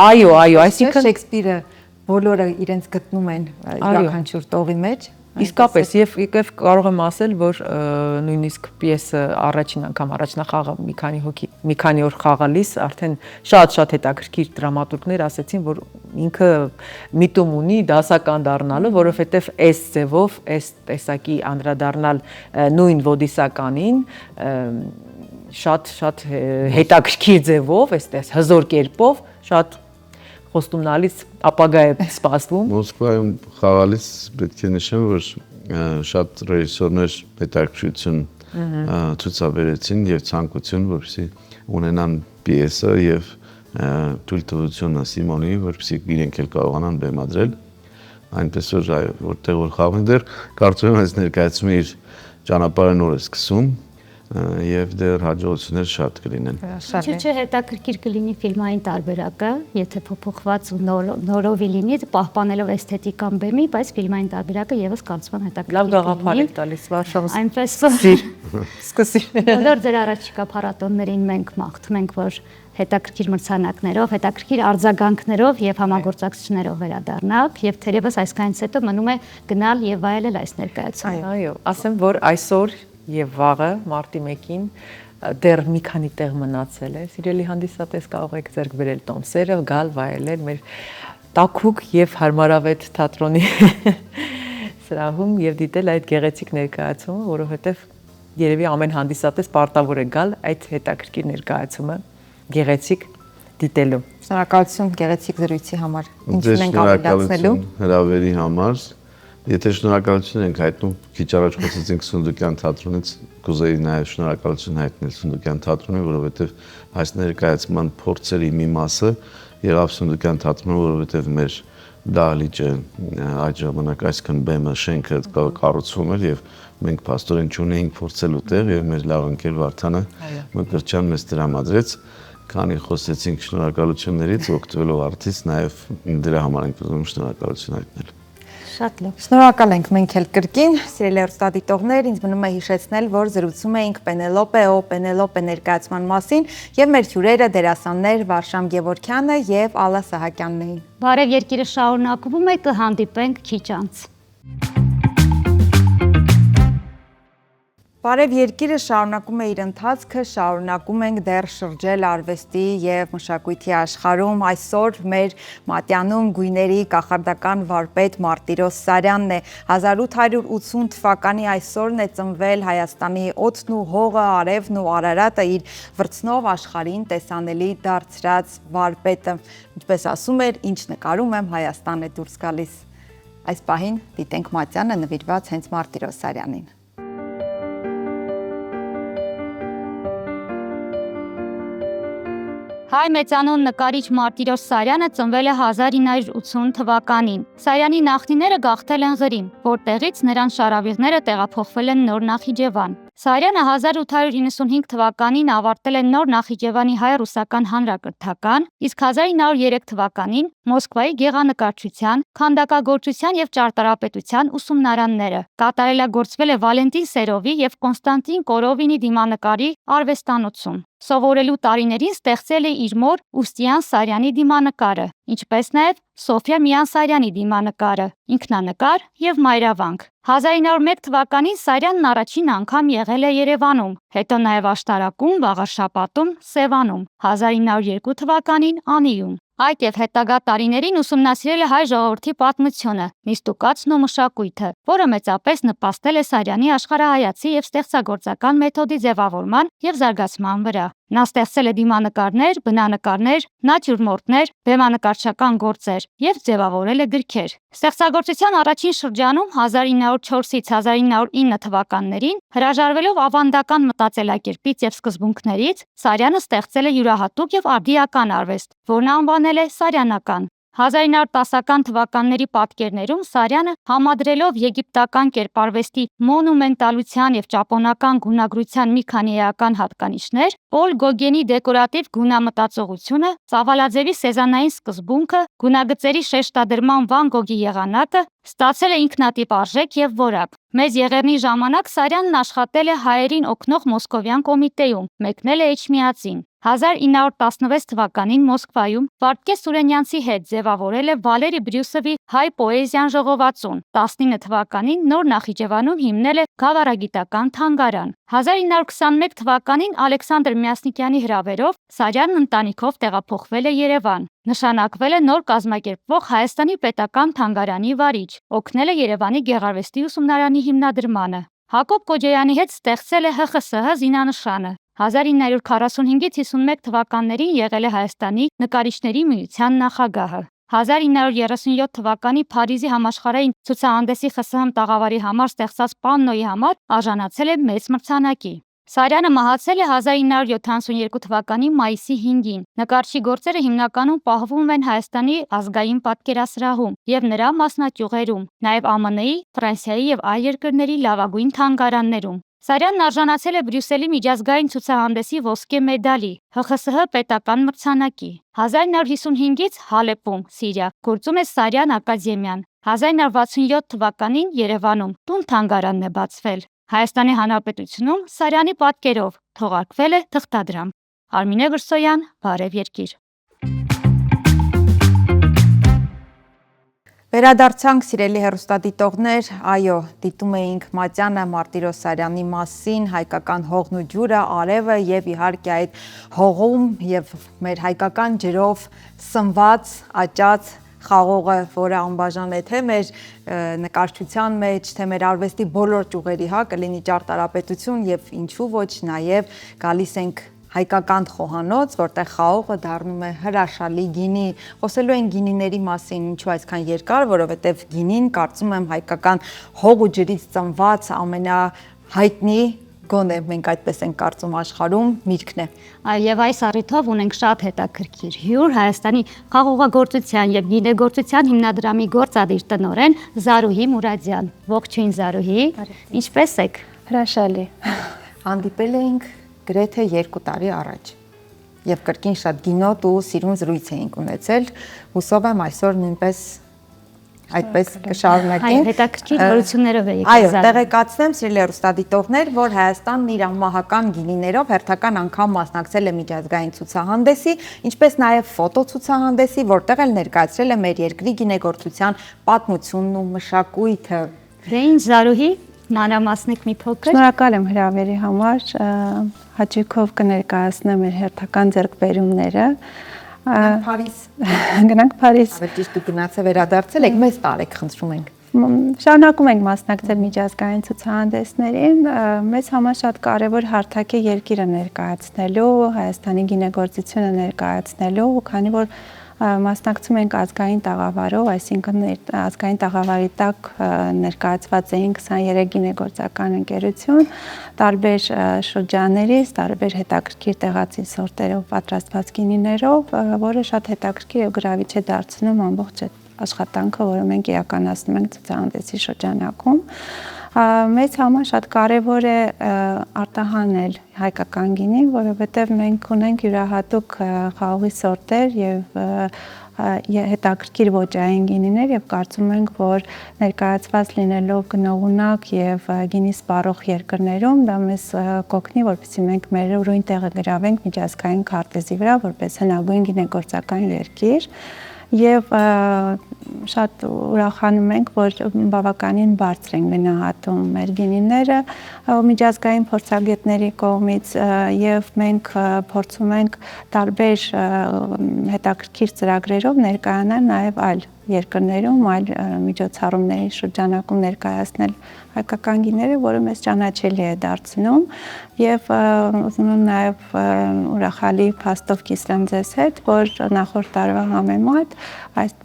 այո, այսինքն Շեքսպիրը բոլորը իրենց գտնում են յուրաքանչյուր տողի մեջ։ Իսկապես եւ կարող եմ ասել, որ նույնիսկ պիեսը առաջին անգամ առաջնախաղը մի քանի օր խաղալիս արդեն շատ հետաքրքիր դրամատուրգներ ասեցին, որ ինքը միտում ունի դասական դառնալու, որովհետեւ այս ձևով, այս տեսակի անդրադառնալ նույն ոդիսականին շատ հետաքրքիր ձևով, այսպես հզոր կերպով, շատ խոստումնալից ապագա է սպասվում։ Մոսկվայում խաղալիս պետք է նշեմ, որ շատ ռեժիսորներ հետաքրքրություն ցուցաբերեցին եւ ցանկություն, որպեսզի ունենան պիեսը եւ թույլտվությունը Սիմոնի, որպեսզի իրենք էլ կարողանան բեմադրել։ Այնպես որ որտեղ որ խաղում դեռ կարծում եմ այս ներկայացումը իր ճանապարհը նոր է սկսում, եւ դեռ հաջողություններ շատ կլինեն։ Շատ Չէ, հետաքրքիր կլինի ֆիլմային տարբերակը, եթե փոփոխված ու նորովի լինի, պահպանելով էսթետիկան բեմի, բայց ֆիլմային տարբերակը եւս կարծում եմ հետաքրքիր։ Լավ գաղափար եք տալիս Վարշավաս։ Այնպես Սկսի։ բոլոր ձեր առաջիկա փառատոններին մենք մաղթում ենք, որ հետաքրքիր մրցանակներով, հետաքրքիր արձագանքներով եւ համագործակցություններով վերադառնաք եւ թերևս այսքանից հետո մնում է գնալ եւ վայելել այս ներկայացումը։ Այո, ասեմ, որ այսօր եւ վաղը մարտի 1-ին դեռ մի քանի տեղ մնացել է։ Սիրելի հանդիսատես, կարող եք ձեռք բերել տոմսերը, գալ վայելել մեր տաքուկ եւ հարմարավետ թատրոնի սրահում եւ դիտել այդ գեղեցիկ ներկայացումը, որովհետեւ երևի ամեն հանդիսատես պարտավոր է գալ այդ հետաքրքիր ներկայացումը գեղեցիկ դիտելու։ Շնորհակալություն գեղեցիկ զրույցի համար։ Ձեզ Ինչն ենք ավելացնելու։ հրավերի համար։ Եթե շնորհակալություն ենք հայտնում, քիչ առաջ խոսեցինք Սունդուկյան թատրոնից, կուզեի նաև շնորհակալություն հայտնել Սունդուկյան թատրոնին, որովհետև այս ներկայացման փորձերի մի մասը եղավ Սունդուկյան թատրոնը, որովհետև մեր դահլիճը այդ ժամանակ այսքան բեմը շենքը կառուցվում էր եւ մենք փաստորեն չունեինք փորձելու տեղ եւ մեր լավ ընկեր Վարդանը Մկրտչյան մեզ տրամադրեց, քանի խոսեցինք շնորհակալություններից օգտվելով արդից նաև դրա համար ենք ուզում շնորհակալություն հայտնել։ Շատ լավ։ Շնորհակալ ենք մենք էլ կրկին, սիրելի հեռուստադիտողներ, ինձ մնում է հիշեցնել, որ զրուցում էինք Պենելոպե ներկայացման մասին եւ մեր հյուրերը դերասաններ Վարշամ Գևորգյանը եւ Ալլա Սահակյանն էին։ Բարև երկիրը շարունակվում է, կհանդիպենք քիչ անց։ Բարև երկիրը շարունակում է իր ընթացքը, շարունակում ենք դեռ շրջել արվեստի եւ մշակույթի աշխարհում։ Այսօր մեր մատյանում գույների կախարդական վարպետ Մարտիրոս Սարյանն է։ 1880 թվականի այսօրն է ծնվել Հայաստանի օդն ու հողը, արևն ու Արարատը իր վրձնով աշխարհին տեսանելի դարձրած վարպետը։ Ինչպես ասում էր, ինչ նկարում եմ, Հայաստան է դուրս գալիս։ Այս պահին դիտենք մատյանը նվիրված հենց Մարտիրոս Սարյանին։ Հայ մեծանուն նկարիչ Մարտիրոս Սարյանը ծնվել է 1980 թվականին։ Սարյանի նախնիները գաղթել են Ղրիմ, որտեղից նրան շարավիղները տեղափոխվել են Նոր Նախիջևան։ Սարյանը 1895 թվականին ավարտել է Նոր Նախիջևանի հայ-ռուսական հանրակրթական, իսկ 1903 թվականին Մոսկվայի գեղանկարչության, քանդակագործության եւ ճարտարապետության ուսումնարանները։ Կատարելագործվել է Վալենտին Սերովի եւ Կոնստանտին Կորովինի դիմանկարի արվեստանոցում։ Սովորելու տարիներին ստեղծել է իր մոր Ուստիան Սարյանի դիմանկարը, ինչպես նաև Սոֆիա Միանսարյանի դիմանկարը, ինքնանկար եւ մայրավանք։ 1901 թվականին Սարյանն առաջին անգամ եղել է Երևանում, հետո նաև Աշտարակում, Վաղարշապատում, Սևանում, 1902 թվականին Անիում։ Այդ եւ հետագա տարիներին ուսումնասիրել է հայ ժողովրդի պատմությունը, նիստուկացն ու մշակույթը, որը մեծապես նպաստել է Սարյանի աշխարհայացի եւ ստեղծագործական մեթոդի ձևավորման եւ զարգացման վրա։ Նա ստեղծել է դիմանկարներ, բնանկարներ, նատյուրմորտներ, բեմանկարչական գործեր եւ ձևավորել է գրքեր։ Ստեղծագործության առաջին շրջանում 1904-ից 1909 թվականներին հրաժարվելով ավանդական մտածելակերպից եւ սկզբունքներից, Սարյանը ստեղծել է յուրահատուկ եւ արդիական արվեստ, որն անվանել է Սարյանական։ 1910-ական թվականների պատկերներում Սարյանը համադրելով եգիպտական կերպարվեստի մոնումենտալության եւ ճապոնական գունագրության մի քանի էական հատկանիշներ, Պոլ Գոգենի դեկորատիվ գունամտածողությունը, Ծավալաձևի սեզանային սկզբունքը, գունագծերի շեշտադրման Վան Գոգի եղանակը ստացել է ինքնատիպ արժեք եւ որակ։ Մեծ եղեռնի ժամանակ Սարյանն աշխատել է հայերին օգնող Մոսկովյան կոմիտեում, մեկնել է Էջմիածին։ 1916 թվականին Մոսկվայում Վարդգես Սուրենյանցի հետ ձևավորել է Վալերի Բրյուսովի հայ պոեզիան ժողովածուն։ 19 թվականին Նոր Նախիջևանում հիմնել է գավառագիտական թանգարան։ 1921 թվականին Ալեքսանդր Մյասնիկյանի հրավերով Սարյանն ընտանիքով տեղափոխվել է Երևան։ Նշանակվել է նոր կազմակերպվող Հայաստանի պետական թանգարանի վարիչ, օգնել է Երևանի գեղարվեստի ուսումնարանի հիմնադրմանը։ Հակոբ Կոջոյանի հետ ստեղծել է ՀԽՍՀ զինանշանը։ 1945-ից 51 թվականներին եղել է Հայաստանի նկարիչների միության նախագահը։ 1937 թվականի Փարիզի համաշխարհային ցուցահանդեսի ԽՍՀՄ տաղավարի համար ստեղծած պաննոյի համար արժանացել է մեծ մրցանակի։ Սարյանը մահացել է 1972 թվականի մայիսի 5-ին։ Նկարչի գործերը հիմնականում պահվում են Հայաստանի ազգային պատկերասրահում եւ նրա մասնաճյուղերում, նաեւ ԱՄՆ-ի, Ֆրանսիայի եւ այլ երկրների լավագույն թանգարաններում։ Սարյանն արժանացել է Բրյուսելի միջազգային ցուցահանդեսի ոսկե մեդալի, ՀԽՍՀ պետական մրցանակի։ 1955-ից Հալեպում, Սիրիա, գործում է Սարյան ակադեմիան։ 1967 թվականին Երևանում տուն-թանգարանն է բացվել։ Հայաստանի Հանրապետությունում Սարյանի պատկերով թողարկվել է թղթադրամ։ Արմինե Գրսոյան, Բարև երկիր։ Վերադարձանք սիրելի հեռուստադիտողներ, այո, դիտում էինք Մատյանը Մարտիրոս Սարյանի մասին, հայկական հողն ու ջուրը, արևը եւ իհարկե այդ հողում եւ մեր հայկական ջրով սնված, աճած խաղողը, որը անբաժան է թե մեր նկարչության մեջ, թե մեր արվեստի բոլոր ճյուղերի, կլինի ճարտարապետություն եւ ինչու ոչ նաեւ գալիս ենք հայկական խոհանոց, որտեղ խաղողը դառնում է հրաշալի գինի։ Խոսելու են գինիների մասին, ինչու այսքան երկար, որովհետև գինին, կարծում եմ, հայկական հող ու ջրից ծնված ամենահայտնի, գոնե մենք այդպես ենք կարծում աշխարհում, միրգն է։ Եվ այս առիթով ունենք շատ հետաքրքիր հյուր Հայաստանի խաղողագործության եւ գինեգործության հիմնադրամի գործադիր տնօրեն Զարուհի Մուրադյան։ Ողջույն Զարուհի, ինչպե՞ս եք։ Հրաշալի։ Հանդիպել էինք գրեթե 2 տարի առաջ եւ կրկին շատ գինոտ ու սիրուն զրույց էինք ունեցել, հուսով եմ այսօր նույնպես այդպես կշարունակենք։ Հետաքրքիր նորություններով եք։ Այո, տեղեկացնեմ սիրելի հեռուստադիտողներ, որ Հայաստանն իր անմահական գինիներով հերթական անգամ մասնակցել է միջազգային ցուցահանդեսի, ինչպես նաև ֆոտոցուցահանդեսի, որտեղ էլ ներկայացրել է մեր երկրի գինեգործության պատմությունն ու մշակույթը։ Դե ինչ Զարուհի, մանրամասնեք մի փոքր։ Շնորհակալ եմ հրավերի համար, հաճույքով կներկայացնեմ մեր հերթական ձեռքբերումները։ Փարիզ։ Գնանք Փարիզ։ Ավելի ճիշտ դուք գնացել վերադարձել եք, մեզ տարեք, խնդրում ենք։ Շարունակում ենք մասնակցել միջազգային ցուցահանդեսներին, մեզ համար շատ կարևոր հարթակ է երկիրը ներկայացնելու, Հայաստանի գինեգործությունը ներկայացնելու, քանի որ մասնակցում ենք ազգային տաղավարով, այսինքն ազգային տաղավարի տակ ներկայացված էին 23 գինեգործական ընկերություն, տարբեր շրջաններից, տարբեր հետաքրքիր տեղացի սորտերով պատրաստված գինիներով, որը շատ հետաքրքիր եւ գրավիչ է դարձնում ամբողջ աշխատանքը, որը մենք իրականացնում ենք ցուցահանդեսի շրջանակում։ Մեծ համար շատ կարևոր է արտահանել հայկական գինին, որովհետև մենք ունենք յուրահատուկ խաղողի սորտեր եւ հետաքրքիր ոճային գինիներ եւ կարծում ենք, որ ներկայացված լինելով գնողունակ եւ գինի սպառող երկրներում դա մեզ կօգնի, որպեսզի մենք մեր ուրույն տեղը գրավենք միջազգային քարտեզի վրա որպես հնագույն գինեգործական երկիր։ Եվ շատ ուրախանում ենք, որ բավականին բարձր են գնահատում մեր գինիները միջազգային փորձագետների կողմից եւ մենք փորձում ենք տարբեր հետաքրքիր ծրագրերով ներկայանալ նաեւ այլ երկրներում, այլ միջոցառումների շրջանակում ներկայացնել հայկական գիները, որը մեզ ճանաչելի է դարձնում եւ ուզում եմ նաեւ ուրախալի փաստով կիսեմ ձեզ հետ, որ նախորդ տարվա համեմատ այս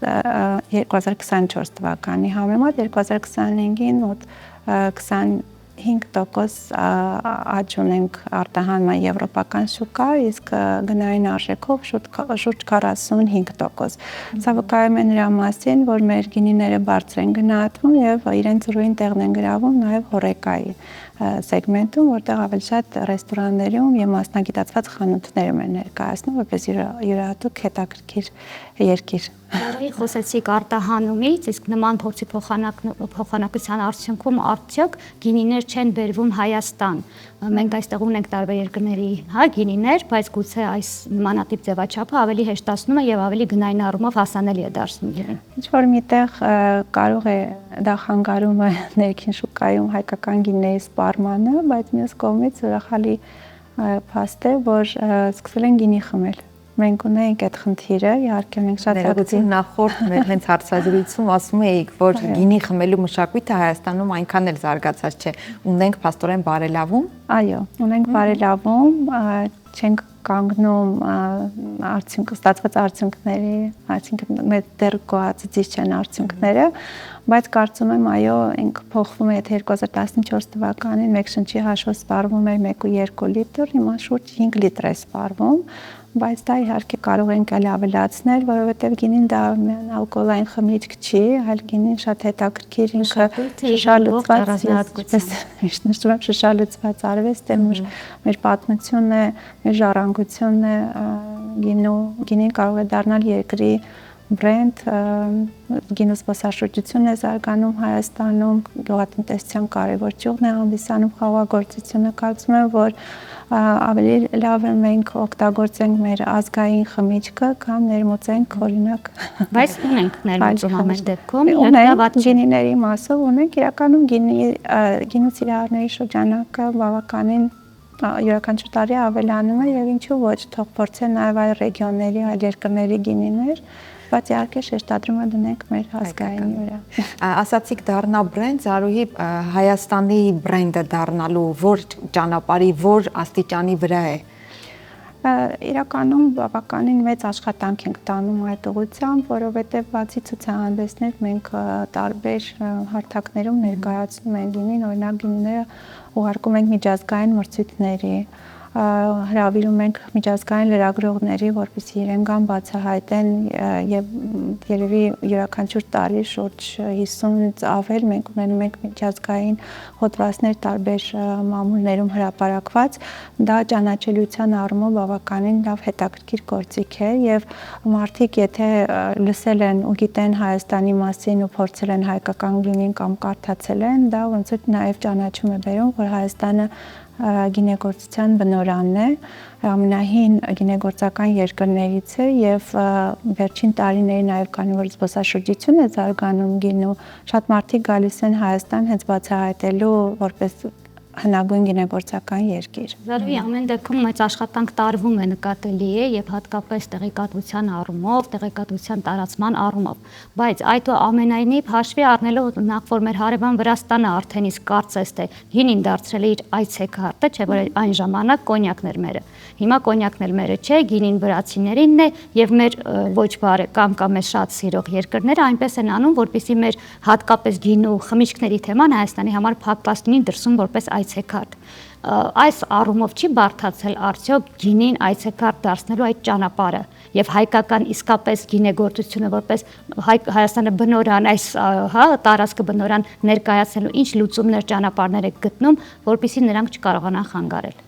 2024 թվականի համեմատ 2025-ին մոտ 25% աճ ունենք արտահանման եվրոպական շուկա, իսկ գնային արժեքով շուրջ 45%։ Սա վկայում է նրա մասին, որ մեր գինիները բարձր են գնահատվում եւ իրենց ուրույն տեղն են գրավում նաեւ հոռեկայի սեգմենտում, որտեղ ավելի շատ ռեստորաններում եւ մասնագիտացված խանութներում են ներկայացնում, որպես յուրահատուկ հետաքրքիր երկիր։ Բարի խոսեցիք արտահանումից, իսկ նման փորձի փոխանակության արդյունքում արդյոք գինիներ չեն բերվում Հայաստան։ Մենք այստեղ ունենք տարբեր երկրների գինիներ, բայց գուցե այս նմանատիպ ձևաչափը ավելի հեշտացնում է եւ ավելի գնային առումով հասանելի է դարձնում գինին։ Ինչ որ միտեղ կարող է դա խանգարում է ներքին շուկայում հայկական գինիների սպառմանը, բայց մյուս կողմից ուրախալի փաստ է, որ սկսել են գինի խմել։ Մենք ունենք այդ խնդիրը, իհարկե մենք շատ ներողություն նախորդ մեր հենց հարցազրույցում ասում էիք, որ գինի խմելու մշակույթը Հայաստանում այնքան էլ զարգացած չէ։ Ունենք փաստորեն բարելավում։ Այո, ունենք բարելավում, չենք կանգնում ստացված արդյունքների, այսինքն մեր դեռ գոհացուցիչ չեն արդյունքները, բայց կարծում եմ այո, ինքը փոխվում է, եթե 2014 թվականին մեկ շնչի հաշվով սպառվում էր 1.2 լիտր, հիմա շուրջ 5 լիտր է սպառվում, բայց դա իհարկե կարող ենք էլ ավելացնել, որովհետև գինին դա ալկոհոլային խմիչք չի, այլ գինին շատ հետաքրքիր ինքը շշալցված արվեստ է, մեր պատմությունն է, մեր ժառանգությունն է, գինին կարող է դառնալ երկրի բրենդ, գինու զբոսաշրջությունն է զարգանում Հայաստանում, գյուղատնտեսության կարևոր ճյուղն է հանդիսանում խաղաղագործությունը, կարծում եմ, որ ավելի լավ է մենք օգտագործենք մեր ազգային խմիչքը կամ ներմուծենք օրինակ Բայց ունենք ներմուծում ամեն դեպքում, ունենք գինիների մասով ունենք իրականում գինու սիրահարների շրջանակը բավականին յուրաքանչյուր տարի ավելանում է եւ ինչու ոչ թող փորձեն նաեւ այլ ռեգիոնների, այլ երկրների գինիներ, բայց իհարկե շեշտադրումը դնենք մեր ազգային վրա։ Ասացիք դառնա բրենդ, Զարուհի Հայաստանի բրենդը դառնալու որ ճանապարհի, որ աստիճանի վրա է։ Իրականում բավականին մեծ աշխատանք ենք տանում այդ ուղղությամբ, որովհետև բացի ցուցահանդեսներ մենք տարբեր հարթակներում ներկայացնում ենք գինին, օրինակ գինիները ուղարկում ենք միջազգային մրցույթների, հրավիրում ենք միջազգային լրագրողների, որպեսզի իրենք կան բացահայտեն եւ երևի յուրաքանչյուր տարի շուրջ 50-ից ավել մենք ունենում ենք միջազգային հոդվածներ տարբեր մամուլներում հրապարակված, դա ճանաչելիության առումով բավականին լավ հետաքրքիր գործիք է եւ մարդիկ եթե լսել են ու գիտեն Հայաստանի մասին ու փորձել են հայկական գինին կամ կարդացել են, դա ոնց որ նաեւ ճանաչում է բերում, որ Հայաստանը գինեգործության բնօրանն է, ամենահին գինեգործական երկրներից է եւ վերջին տարիների նաեւ քանի որ զբոսաշրջություն է զարգանում գինու, շատ մարդիկ գալիս են Հայաստան հենց բացահայտելու որպես հնագույն գինեգործական երկիր։ Զարուհի ամեն դեպքում մեծ աշխատանք տարվում է նկատելի է եւ հատկապես տեղեկատվության առումով, տեղեկատվության տարածման առումով, բայց այդուամենայնիվ հաշվի առնելով նախ որ մեր հարևան Վրաստանը արդեն իսկ կարծես թե գինին դարձրել է իր այցեքարտը, չէ՞ որ այն ժամանակ կոնյակներ մերը։ Հիմա կոնյակն էլ մերը չէ, գինին վրացիներինն է եւ մեր ոչ բարեկամ կամ մեզ շատ սիրող երկրները այնպես են անում, որպեսզի մեր հատկապես գինու խմիչքների թեման Հայաստանի համար փակված լինի դրսում որպես այցեքարտ։ Այս առումով չի բարթացել արդյոք գինին այցեքարտ դարձնելու այդ ճանապարհը եւ հայկական իսկապես գինեգործությունը որպես Հայաստանը բնորան այս տարածքը բնորան ներկայացնելու ինչ լուծումներ ճանապարհներ եք գտնում, որպեսզի նրանք չկարողանան խանգարել։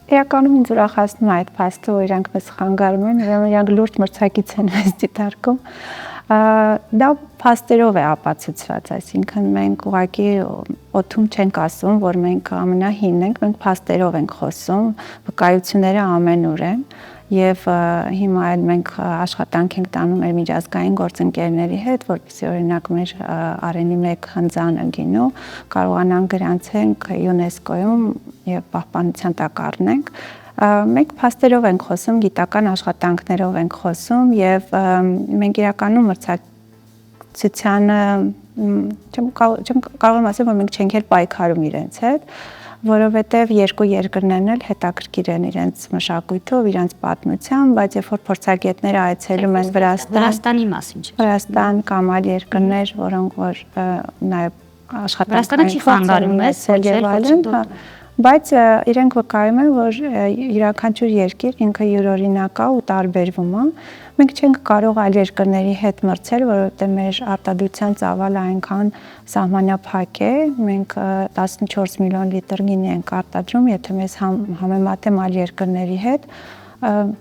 Իրականում ինձ ուրախացնում է այդ փաստը, որ իրանք մեզ խանգարում են, ուրեմն իրանք լուրջ մրցակից են մեզ դիտարկում։ Դա փաստերով է ապացուցված, այսինքն մենք ուղղակի օդում չենք ասում, որ մենք ամենահինն ենք, մենք փաստերով ենք խոսում, վկայությունները ամենուր են եւ հիմա էլ մենք աշխատանք ենք տանում մեր միջազգային գործընկերների հետ, որպեսզի օրինակ մեր Արենի 1 հնձանը գինու կարողանան գրանցենք ՅՈՒՆԵՍԿՕ-ում եւ պահպանության տակ առնենք։ Մենք փաստերով ենք խոսում, գիտական աշխատանքներով ենք խոսում եւ մենք իրականում մրցակցությանը չեմ կարող եմ ասել, որ մենք չենք էլ պայքարում իրենց հետ, որովհետև երկու երկրներն էլ հետաքրքիր են իրենց մշակույթով, իրենց պատմությամբ, բայց երբ որ փորձագետները այցելում են Վրաստանի մասին չէ։ Վրաստան կամ այլ երկրներ, որոնք որ նաեւ Վրաստանը չի խանգարում մեզ, բայց իրենք վկայում են, որ յուրաքանչյուր երկիր ինքը յուրօրինակ է ու տարբերվում է։ Մենք չենք կարող այլ երկրների հետ մրցել, որովհետև մեր արտադրության ծավալը այնքան սահմանափակ է։ Մենք 14 միլիոն լիտր գինի ենք արտադրում, եթե մեզ համեմատեմ այլ երկրների հետ,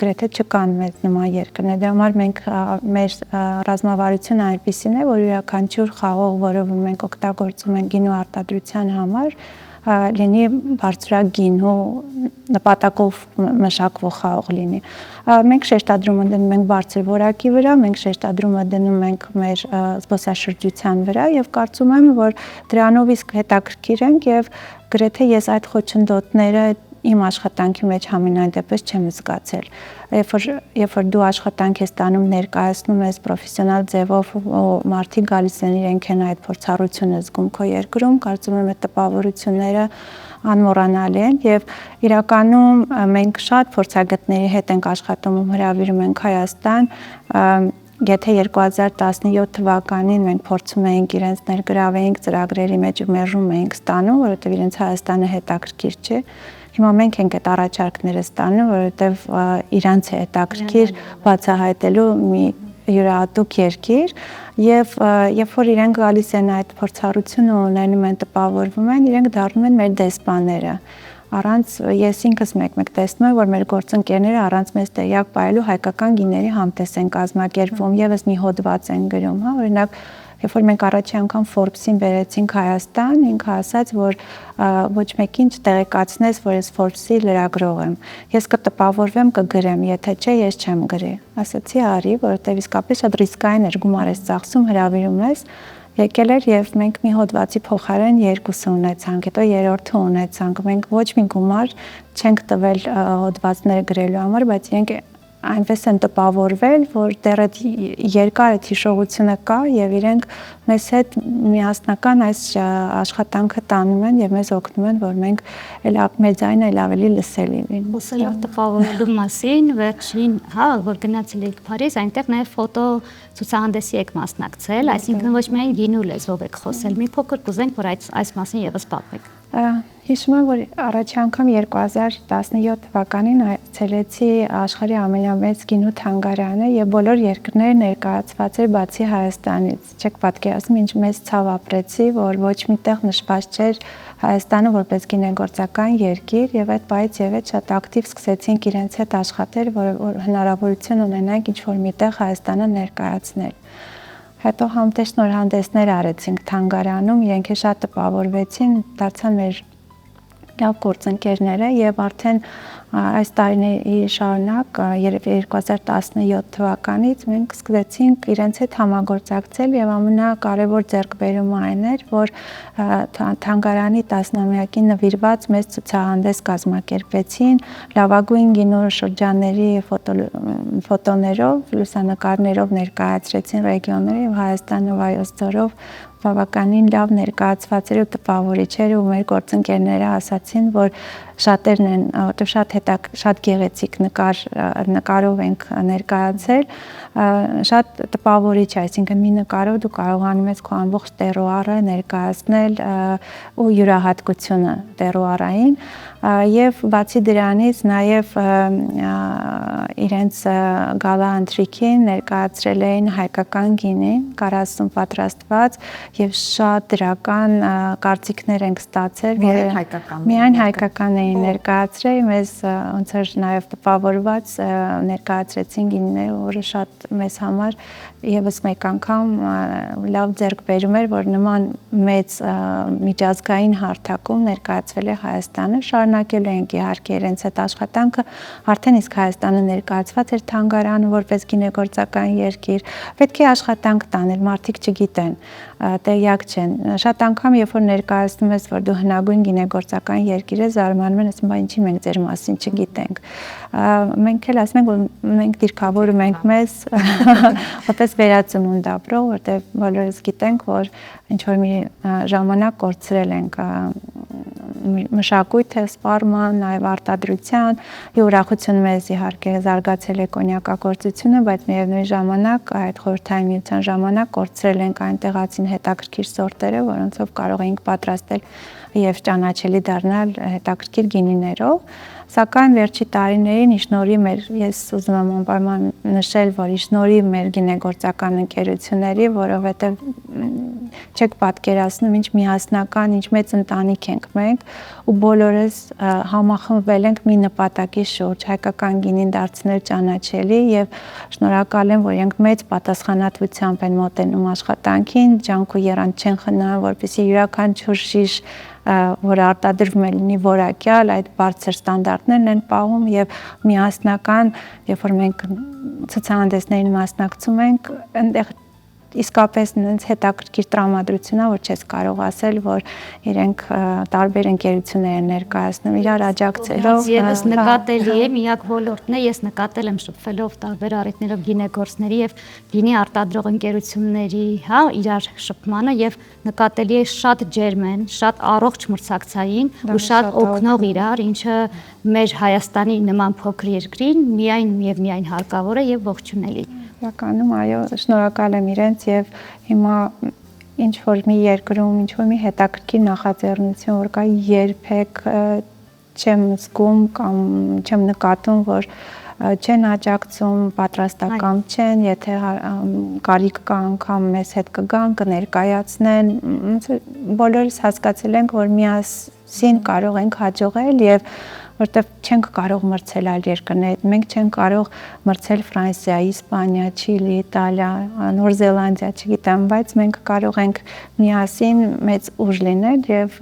գրեթե չկան մեծ նման երկրներ։ Դրա համար մենք մեր ռազմավարությունը այնպիսին է, որ յուրաքանչյուր խաղող, որը մենք օգտագործում ենք գինու արտադրության համար, լինի բարձրակ գինու նպատակով մշակվող խաղող լինի։ Մենք շեշտադրումը դնում ենք բարձր որակի վրա, մենք շեշտադրումը դնում ենք մեր զբոսաշրջության վրա եւ կարծում եմ, որ դրանով իսկ հետաքրքիր ենք եւ գրեթե ես այդ խոչընդոտները իմ աշխատանքի մեջ համենայն դեպս չեմ զգացել։ Երբ որ դու աշխատանք ես տանում, ներկայացնում ես պրոֆեսիոնալ ձևով, մարդիկ գալիս են իրենք են այդ փորձառությունը զգում քո երկրում, կարծում եմ այդ տպավորությունները անմոռանալի են եւ իրականում մենք շատ փորձագետների հետ ենք աշխատում ու հրավիրում ենք Հայաստան, Եթե 2017 թվականին մենք փորձում էինք իրենց ներգրավեինք ծրագրերի մեջ ու մերժում էինք ստանում, որովհետև իրենց Հայաստանը հետաքրքիր չէ, հիմա մենք ենք այդ առաջարկները ստանում, որովհետև իրանց է հետաքրքիր բացահայտելու մի յուրահատուկ երկիր եւ երբ որ իրենք գալիս են այդ փորձառությունը ունենում են, տպավորվում են, իրենք դառնում են մեր դեսպանները։ Առանց ես ինքս մեկ-մեկ տեսնում եմ, որ մեր գործընկերները առանց մեզ տեղյակ պահելու հայկական գիների համտես են կազմակերպում, եւս մի հոդված են գրում, հա, օրինակ երբ որ մենք առաջի անգամ Forbes-ին բերեցինք Հայաստան, ինքը ասաց, որ ոչ մեկին չտեղեկացնես, որ ես Forbes-ի լրագրող եմ։ Ես կտպավորվեմ, կգրեմ, եթե չէ, ես չեմ գրի։ Ասացի արի, որովհետև իսկապես շատ ռիսկային էր, գումար ես ծախսում, հրավիրում ես, եկել էր եւ մենք մի հոդվածի փոխարեն երկուսը ունեցանք, հետո երրորդը ունեցանք։ Մենք ոչ մի գումար չենք տվել հոդվածները գրելու համար, բայց իրենք այնպես են տպավորվել, որ դեռ այդ երկար այդ հիշողությունը կա եւ իրենք մեզ հետ միասնական այս աշխատանքը տանում են եւ մեզ օգնում են, որ մենք մեր ձայնը ավելի լսելի լինենք։ Խոսելով տպավորելու մասին, վերջին, հա, որ գնացել եք Փարիզ, այնտեղ նաեւ ֆոտո ցուցահանդեսի եք մասնակցել, այսինքն ոչ միայն գինու լեզվով եք խոսել, մի փոքր կուզենք, որ այս մասին եւս պատմեք։ Հիշում եմ, որ առաջի անգամ 2017 թվականին այցելեցի աշխարհի ամենամեծ գինու թանգարանը եւ բոլոր երկրները ներկայացված էր բացի Հայաստանից։ Չեք պատկերացնում, ինչ մեծ ցավ ապրեցի, որ ոչ միտեղ նշված չէր Հայաստանը որպես գինեգործական երկիր եւ այդ պայից եւ այդ շատ ակտիվ սկսեցինք իրենց հետ աշխատել, որ հնարավորություն ունենանք ինչ որ միտեղ Հայաստանը ներկայացնել։ Հետո համտես շնորհանդեսներ արեցինք թանգարանում, իրենք շատ տպավորվեցին, դարձան մեր լավ գործընկերները եւ արդեն այս տարիների շարունակ 2017 թվականից մենք սկսեցինք իրենց հետ համագործակցել եւ ամենակարևոր ձեռքբերումը այն էր, որ թանգարանի 10-ամյակին նվիրված մեծ ցուցահանդես կազմակերպեցին, լավագույն գինու շրջանների ֆոտոներով, լուսանկարներով ներկայացրեցին ռեգիոնները եւ Հայաստանը վայոց ձորով բավականին լավ ներկայացված էր ու տպավորիչ էր ու մեր գործընկերները ասացին, որ շատերն են, որտեղ շատ գեղեցիկ նկարով ենք ներկայացել, շատ տպավորիչ է, այսինքն մի նկարով դու կարողանում ես քո ամբողջ տերոարը ներկայացնել ու յուրահատկությունը տերոարային եւ բացի դրանից նաեւ իրենց գալա ընթրիքին ներկայացրել էին հայկական գինի, կարասում պատրաստված եւ շատ դրական կարծիքներ ենք ստացել, միայն հայկական էին ներկայացրել, մեզ ոնց էր նաեւ տպավորված ներկայացրեցին գինիները, որը շատ մեզ համար եւս մեկ անգամ լավ ձեռքբերում էր, որ նման մեծ միջազգային հարթակում ներկայացվել է Հայաստանը, շարունակելու ենք իհարկե իրենց այդ աշխատանքը, արդեն իսկ Հայաստանը ներկայացված էր թանգարանը որպես գինեգործական երկիր, պետք է աշխատանք տանել, մարդիկ չգիտեն, տեղյակ չեն։ Շատ անգամ երբ որ ներկայացնում ես, որ դու հնագույն գինեգործական երկիր ես, զարմանում են, ասում, ինչի մենք ձեր մասին չգիտենք։ Մենք էլ ասում ենք, որ մենք դիրքավորում ենք մեզ որպես վերածնունդ ապրող, որտեղ բոլորս գիտենք, որ ինչ որ մի ժամանակ կորցրել ենք մշակույթը, սպառման, նաև արտադրության, ուրախություն մեզ իհարկե զարգացել է կոնյակագործությունը, բայց միևնույն ժամանակ այդ խորհրդային միության ժամանակ կորցրել ենք այն տեղացին հետաքրքիր սորտերը, որոնցով կարող էինք պատրաստել եւ ճանաչելի դառնալ հետաքրքիր գինիներով, սակայն վերջի տարիներին իշնորհի մեր, ես ուզում եմ անպայման նշել, որ իշնորհի մեր գինեգործական ընկերությունների, որովհետեւ չեք պատկերացնում ինչ միասնական, ինչ մեծ ընտանիք ենք մենք ու բոլորս համախմբվել ենք մի նպատակի շուրջ, հայկական գինին դարձնել ճանաչելի եւ շնորհակալ եմ, որ իրենք մեծ պատասխանատվությամբ են մոտենում աշխատանքին, ջանք ու եռանդ չեն խնայում, որպեսզի յուրաքանչյուր շիշ որ արտադրվում է լինի որակյալ, այդ բարձր ստանդարտներն են պահում եւ միասնական, երբ որ մենք ցուցահանդեսներին մասնակցում ենք, այնտեղ իսկապես նենց հետաքրքիր տրամադրություն է, որ չես կարող ասել, որ իրենք տարբեր ընկերություններ են ներկայացնում, իրար աջակցելով։ Ես նկատելի է միակ ոլորտն է, ես նկատել եմ շփվելով տարբեր առիթներով գինեգործների եւ գինի արտադրող ընկերությունների, հա, իրար շփմանը եւ նկատելի է շատ ջերմեն, շատ առողջ մրցակցային ու շատ օգնող իրար, ինչը մեր Հայաստանի նման փոքր երկրին միայն հարկավոր է եւ ողջունելի։ Իրականում, այո, շնորհակալ եմ իրենց եւ հիմա ինչ որ մի երկրում, ինչ որ մի հետաքրքիր նախաձեռնություն որ կա, երբեք չեմ զգում կամ չեմ նկատում, որ չեն աջակցում, պատրաստական չեն, եթե կարիք կա անգամ մեզ հետ կգան, կներկայացնեն, բոլորս հասկացել ենք, որ միասին կարող ենք հաջողել եւ որտեվ չենք կարող մրցել այլ երկրներ, մենք չենք կարող մրցել Ֆրանսիա, Իսպանիա, Չիլի, Իտալիա, Նոր Զելանդիա, չգիտեմ, բայց մենք կարող ենք միասին մեծ ուժ լինել եւ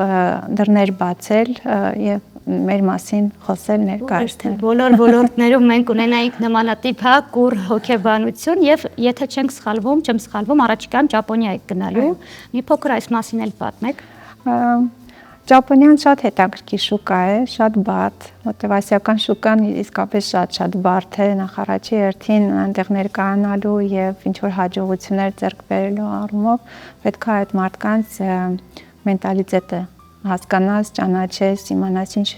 դռներ բացել եւ մեր մասին խոսել, ներկայացնել։ Բոլոր ոլորտներում մենք ունենայինք նմանատիպ կուր հոգեբանություն եւ եթե չեմ սխալվում, առաջիկայում Ճապոնիա եք գնալու։ Մի փոքր այս մասին էլ պատմեք։ Ճապոնիան շատ հետաքրքիր շուկա է, շատ բարդ, որտեղ ասիական շուկան իսկապես շատ բարդ է, նախ առաջի հերթին այնտեղ ներկայանալու եւ ինչ որ հաջողություններ ձեռք բերելու առումով պետք է այդ մարդկանց մենտալիտետը հասկանաս, ճանաչես, իմանաս ինչ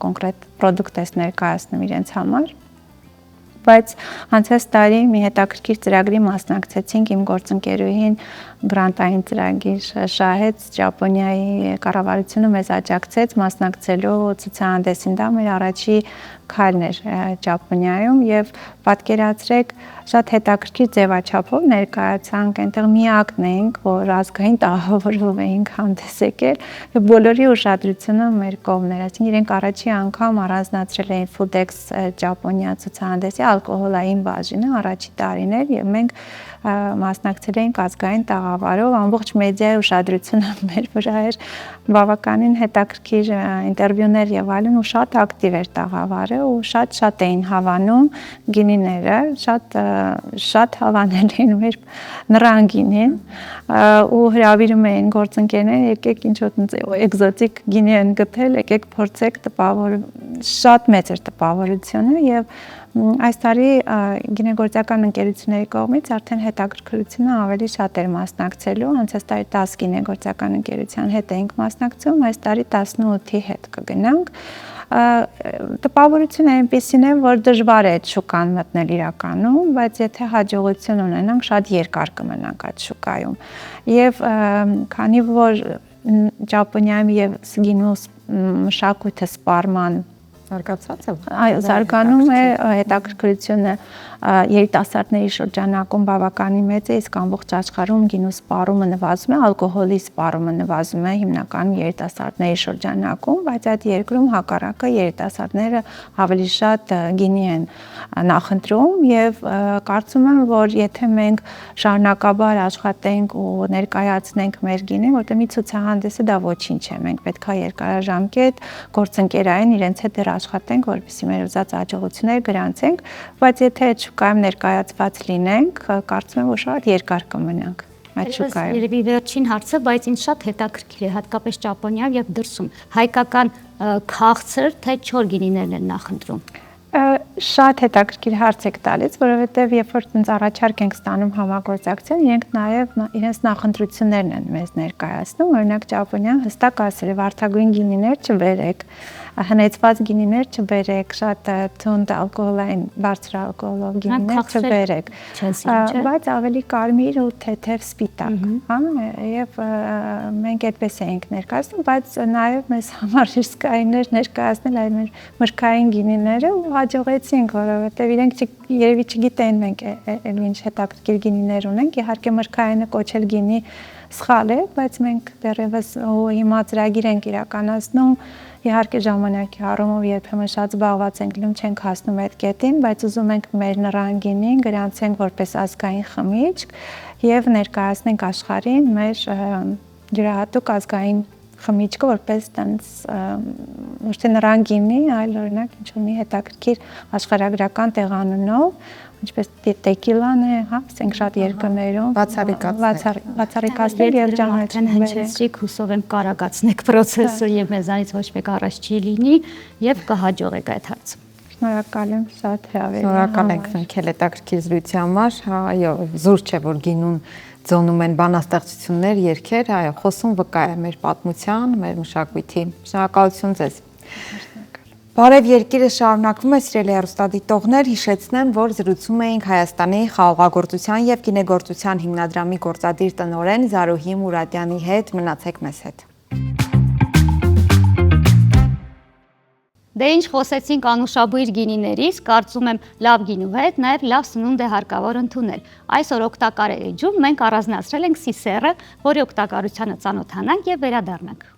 կոնկրետ պրոդուկտ ես ներկայացնում իրենց համար։ Բայց անցած տարի մի հետաքրքիր ծրագրի մասնակցեցինք, իմ գործընկերուհին գրանտային ծրագիր շահեց, Ճապոնիայի կառավարությունը մեզ աջակցեց մասնակցելու ցուցահանդեսին, դա մեր առաջի քայլն էր Ճապոնիայում եւ պատկերացրեք շատ հետաքրքիր ձևաչափով ներկայացանք, այնտեղ միակն էինք, որ ազգային տաղավարով էինք հանդես եկել եւ բոլորի ուշադրությունը մեր կողմն էր, այսինքն իրենք առաջի անգամ առանձնացրել էին Foodex Ճապոնիա ցուցահանդեսի ալկոհոլային բաժինը առաջի տարին էր եւ մենք մասնակցել էինք ազգային տաղավարով, ամբողջ մեդիայի ուշադրությունը մեր վրա էր, բավականին հետաքրքիր ինտերվյուներ եւ այլն ու շատ ակտիվ էր տաղավարը ու շատ էին հավանում գինիները, շատ հավանել էին մեր նռան գինին ու հրավիրում էին գործընկերներ, եկեք ինչ որ էկզոտիկ գինի են գտել, եկեք փորձեք, շատ մեծ էր տպավորությունը եւ այս տարի գինեգործական ընկերությունների կողմից արդեն հետաքրքրությունը ավելի շատ էր մասնակցելու, անցած տարի 10 գինեգործական ընկերության հետ էինք մասնակցում, այս տարի 18-ի հետ կգնանք։ Տպավորությունը այնպեսին է, որ դժվար է այդ շուկան մտնել իրականում, բայց եթե հաջողություն ունենանք, շատ երկար կմնանք այդ շուկայում։ Եվ քանի որ Ճապոնիայում եւ գինու մշակույթը սպառման Զարգացած է։ Այո, զարգանում է հետաքրքրությունը երիտասարդների շրջանակում բավականին մեծ է, իսկ ամբողջ աշխարհում գինու սպառումը նվազում է, ալկոհոլի սպառումը նվազում է հիմնականում երիտասարդների շրջանակում, բայց այդ երկրում հակառակը երիտասարդները ավելի շատ գինի են նախընտրում եւ կարծում եմ, որ եթե մենք շարունակաբար աշխատենք ու ներկայացնենք մեր գինին, որտեղ մի ցուցահանդեսը դա ոչինչ է, մենք պետք է երկարաժամկետ գործընկերային իրենց հետ աշխատենք, որպեսզի մեր ուզած հաջողություններ գրանցենք, բայց եթե այդ շուկայում ներկայացված լինենք, կարծում եմ, որ շատ երկար կմնանք այդ շուկայում։ Երևի վերջին հարցը, բայց ինձ շատ հետաքրքիր է, հատկապես Ճապոնիայում եւ դրսում։ Հայկական քաղցր թե չոր գինիներն են նախընտրում։ Շատ հետաքրքիր հարց եք տալիս, որովհետև երբ որ ինձ առաջարկ ենք ստանում համագործակցություն, իրենք նաև իրենց նախընտրություններն են մեզ ներկայացնում, օրինակ Ճապոնիան հստակ ասել է վարդագույն գինիներ չբերեք, հնեցված գինիներ չբերեք, շատ թունդ ալկոհոլային, բարձր ալկոհոլով գինիներ չբերեք, բայց ավելի կարմիր ու թեթև սպիտակ, հա, եւ մենք այդպես էինք ներկայացնում, բայց նաև մեզ համար ռիսկային էր ներկայացնել այդ մեր մրգային գինիները ու հաջողեցինք, որովհետեւ իրենք երևի չգիտեն մենք այլ ինչ հետաքրքիր գինիներ ունենք, իհարկե մրգայինը կոչել գինի սխալ է, բայց մենք դեռևս հիմա ծրագիր ենք իրականացնում, իհարկե ժամանակի առումով երբեմն շատ զբաղված ենք լինում, չենք հասնում այդ կետին, բայց ուզում ենք մեր նռան գինին գրանցենք որպես ազգային խմիչք եւ ներկայացնենք աշխարհին մեր յուրահատուկ ազգային խմիչքը որպես տենց ոչ թե նռան գինի, այլ օրինակ ինչ ունի հետաքրքիր աշխարհագրական տեղանունով, ինչպես տեկիլան է, հա, ասենք շատ երկրներում բացառիկացնել եւ ճանաչենք, հուսով եմ կարագացնեք process-ը եւ մեզանից ոչ մեկ առաջ չի լինի եւ կհաջողեք այդ հարցը։ Շնորհակալ եմ, շատ հրավերի։ Շնորհակալ ենք Ֆրենքել հետաքրքիր զրույցի համար, այո, զուր չէ, որ գինուն ձոնում են բանաստեղծություններ, երգեր, այո, խոսում վկա է մեր պատմության, մեր մշակույթի։ Շնորհակալություն ձեզ։ Բարև երկիրը շարունակվում է, սիրելի հեռուստադիտողներ, հիշեցնեմ, որ զրուցում էինք Հայաստանի խաղողագործության եւ գինեգործության հիմնադրամի գործադիր տնօրեն Զարուհի Մուրադյանի հետ, մնացեք մեզ հետ։ Դե ինչ խոսեցինք անուշաբույր գինիներից, կարծում եմ լավ գինու հետ նաև լավ սնունդ է հարկավոր ընդունել։ Այսօր օգտակար էջում մենք առանձնացրել ենք սիսերը, որի օգտակարությանը ծանոթանանք եւ վերադառնանք։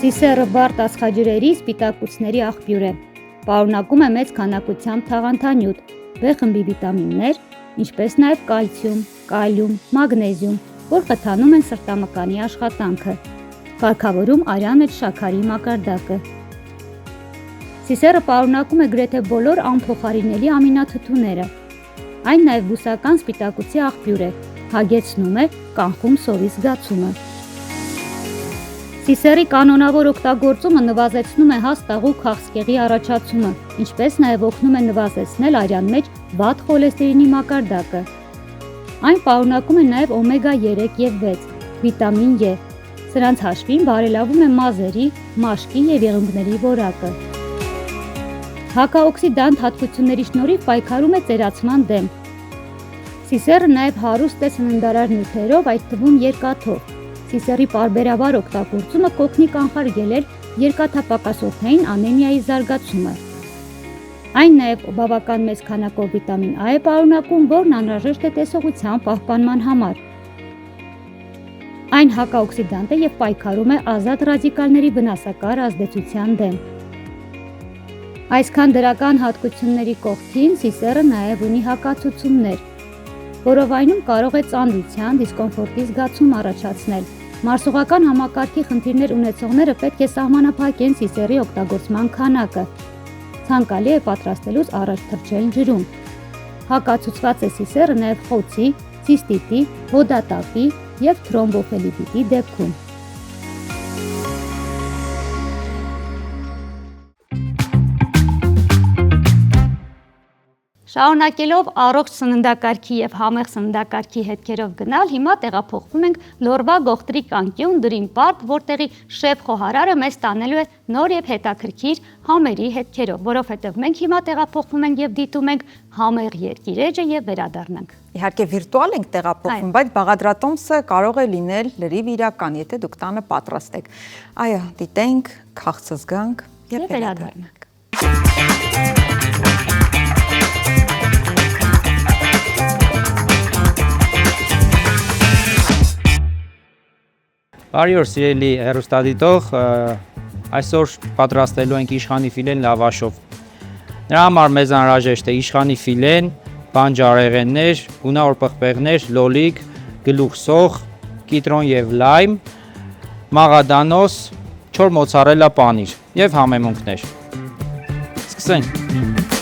Սիսերը բարդ ածխաջրերի, սպիտակուցների աղբյուր է։ Պարունակում է մեծ քանակությամբ թաղանթանյութ, B խմբի վիտամիններ, ինչպես նաև կալցիում, կալիում, մագնեզիում, որ խթանում են սրտամկանի աշխատանքը, կարգավորում արյան մեջ շաքարի մակարդակը։ Սիսերը պարունակում է գրեթե բոլոր անփոխարինելի ամինաթթուները։ Այն նաև բուսական սպիտակուցի աղբյուր է, հագեցնում է, կանխում սովի զգացումը։ Սիսերի կանոնավոր օգտագործումը նվազեցնում է հաստ աղու քաղցկեղի առաջացումը, ինչպես նաև օգնում է նվազեցնել արյան մեջ վատ խոլեստերինի մակարդակը։ Այն պարունակում է նաև օմեգա 3 և 6, վիտամին E։ Սրանց հաշվին բարելավում է մազերի, մաշկի և եղունգների որակը։ Հակաօքսիդանտ հատկությունների շնորհիվ պայքարում է ծերացման դեմ։ Սիսերը նաև հարուստ է սննդարար նյութերով, այդ թվում երկաթով։ Սիսերի պարբերաբար օգտագործումը կօգնի կանխարգելել երկաթապակասոթային անեմիայի զարգացումը։ Այն նաև բավական մեծ քանակով վիտամին A է պարունակում, որն անհրաժեշտ է տեսողության պահպանման համար։ Այն հակաօքսիդանտ է և պայքարում է ազատ ռադիկալների վնասակար ազդեցության դեմ։ Այսքան դրական հատկությունների կողքին սիսերը նաև ունի հակացություններ, որովայնում կարող է ծանրության, դիսկոմֆորտի զգացում առաջացնել։ Մարսողական համակարգի խնդիրներ ունեցողները պետք է սահմանափակեն սիսերի օգտագործման քանակը։ Ցանկալի է պատրաստելուց առաջ թրջել ջրում։ Հակացուցված է սիսերը նաև խոցի, ցիստիտի, հոդատապի և թրոմբոֆելիպիտի դեպքում։ Շարունակելով առողջ սննդակարգի և համեղ սննդակարգի հետքերով գնալ, հիմա տեղափոխվում ենք Լորվա գողտրիկ անկյուն Dream Park, որտեղի շեֆ խոհարարը մեզ տանելու է նոր և հետաքրքիր համերի հետքերով, որովհետև մենք հիմա տեղափոխվում ենք և դիտում ենք համեղ երկիր էջը և վերադառնանք։ Իհարկե վիրտուալ ենք տեղափոխվում, բայց բաղադրատոմսը կարող է լինել լրիվ իրական, եթե դուք տանը պատրաստ եք։ Այո, դիտենք, քաղցը զգանք և վերադառնանք։ Բարի օր սիրելի հեռուստադիտող, այսօր պատրաստելու ենք իշխանի ֆիլեն լավաշով։ Նրա համար մեզ անհրաժեշտ է իշխանի ֆիլեն, բանջարեղեններ, գունավոր պղպեղներ, լոլիկ, գլուխսող, կիտրոն և լայմ, մաղադանոս, 4 մոցարելա պանիր և համեմունքներ։ Սկսենք։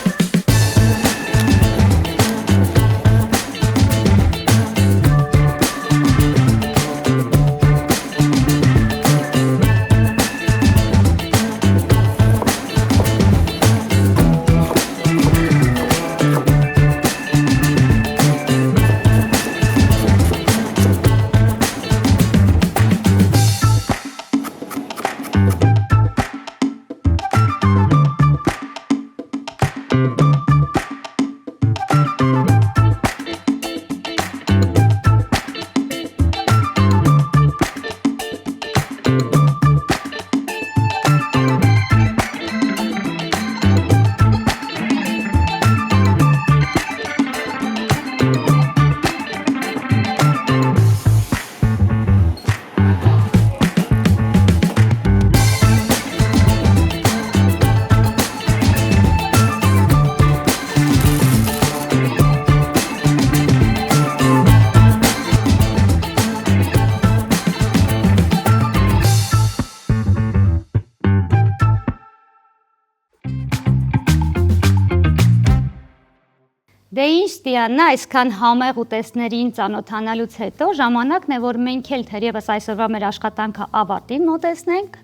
Դե ինչ Տիանա, այսքան համեղ ուտեստներին ծանոթանալուց հետո ժամանակն է, որ մենք էլ թերևս այսօրվա մեր աշխատանքը ավարտին մոտեցնենք,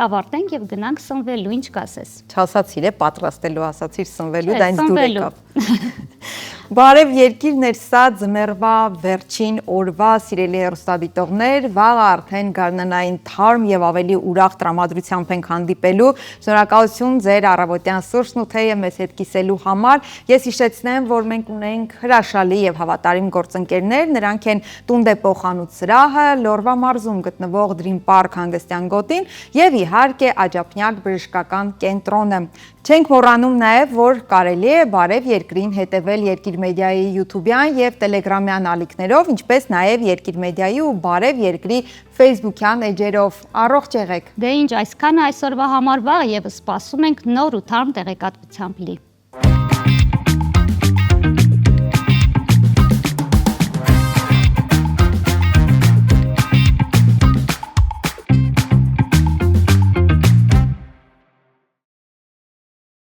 ավարտենք եւ գնանք սնվելու, ինչ կասես։ Չասացիր է պատրաստելու, ասացիր սնվելու, դա ինձ դուր եկավ։ Բարև երկիրն էր սա ձմեռվա վերջին օրվա սիրելի հեռուստադիտողներ, վաղը արդեն գարնանային թարմ եւ ավելի ուրախ տրամադրությամբ ենք հանդիպելու։ Շնորհակալություն ձեր առավոտյան սուրճն ու թեյը մեզ հետ կիսելու համար։ Ես հիշեցնեմ, որ մենք ունենք հրաշալի եւ հավատարիմ գործընկերներ, նրանք են Տունդե Պոխանուց սրահը, Լորվա մարզում գտնվող Dream Park հանգստյան գոտին եւ իհարկե Աջափնյակ բժշկական կենտրոնը։ Չենք մոռանում նաև, որ կարելի է Բարև երկրին հետևել Երկիր մեդիայի YouTube-յան եւ Telegram-յան ալիքներով, ինչպես նաև Երկիր մեդիայի ու Բարև երկրի Facebook-յան էջերով։ Առողջ եղեք։ Դե ինչ, այսքանը այսօրվա համար վաղ եւ սպասում ենք նոր ու թարմ տեղեկատվությամբ լի։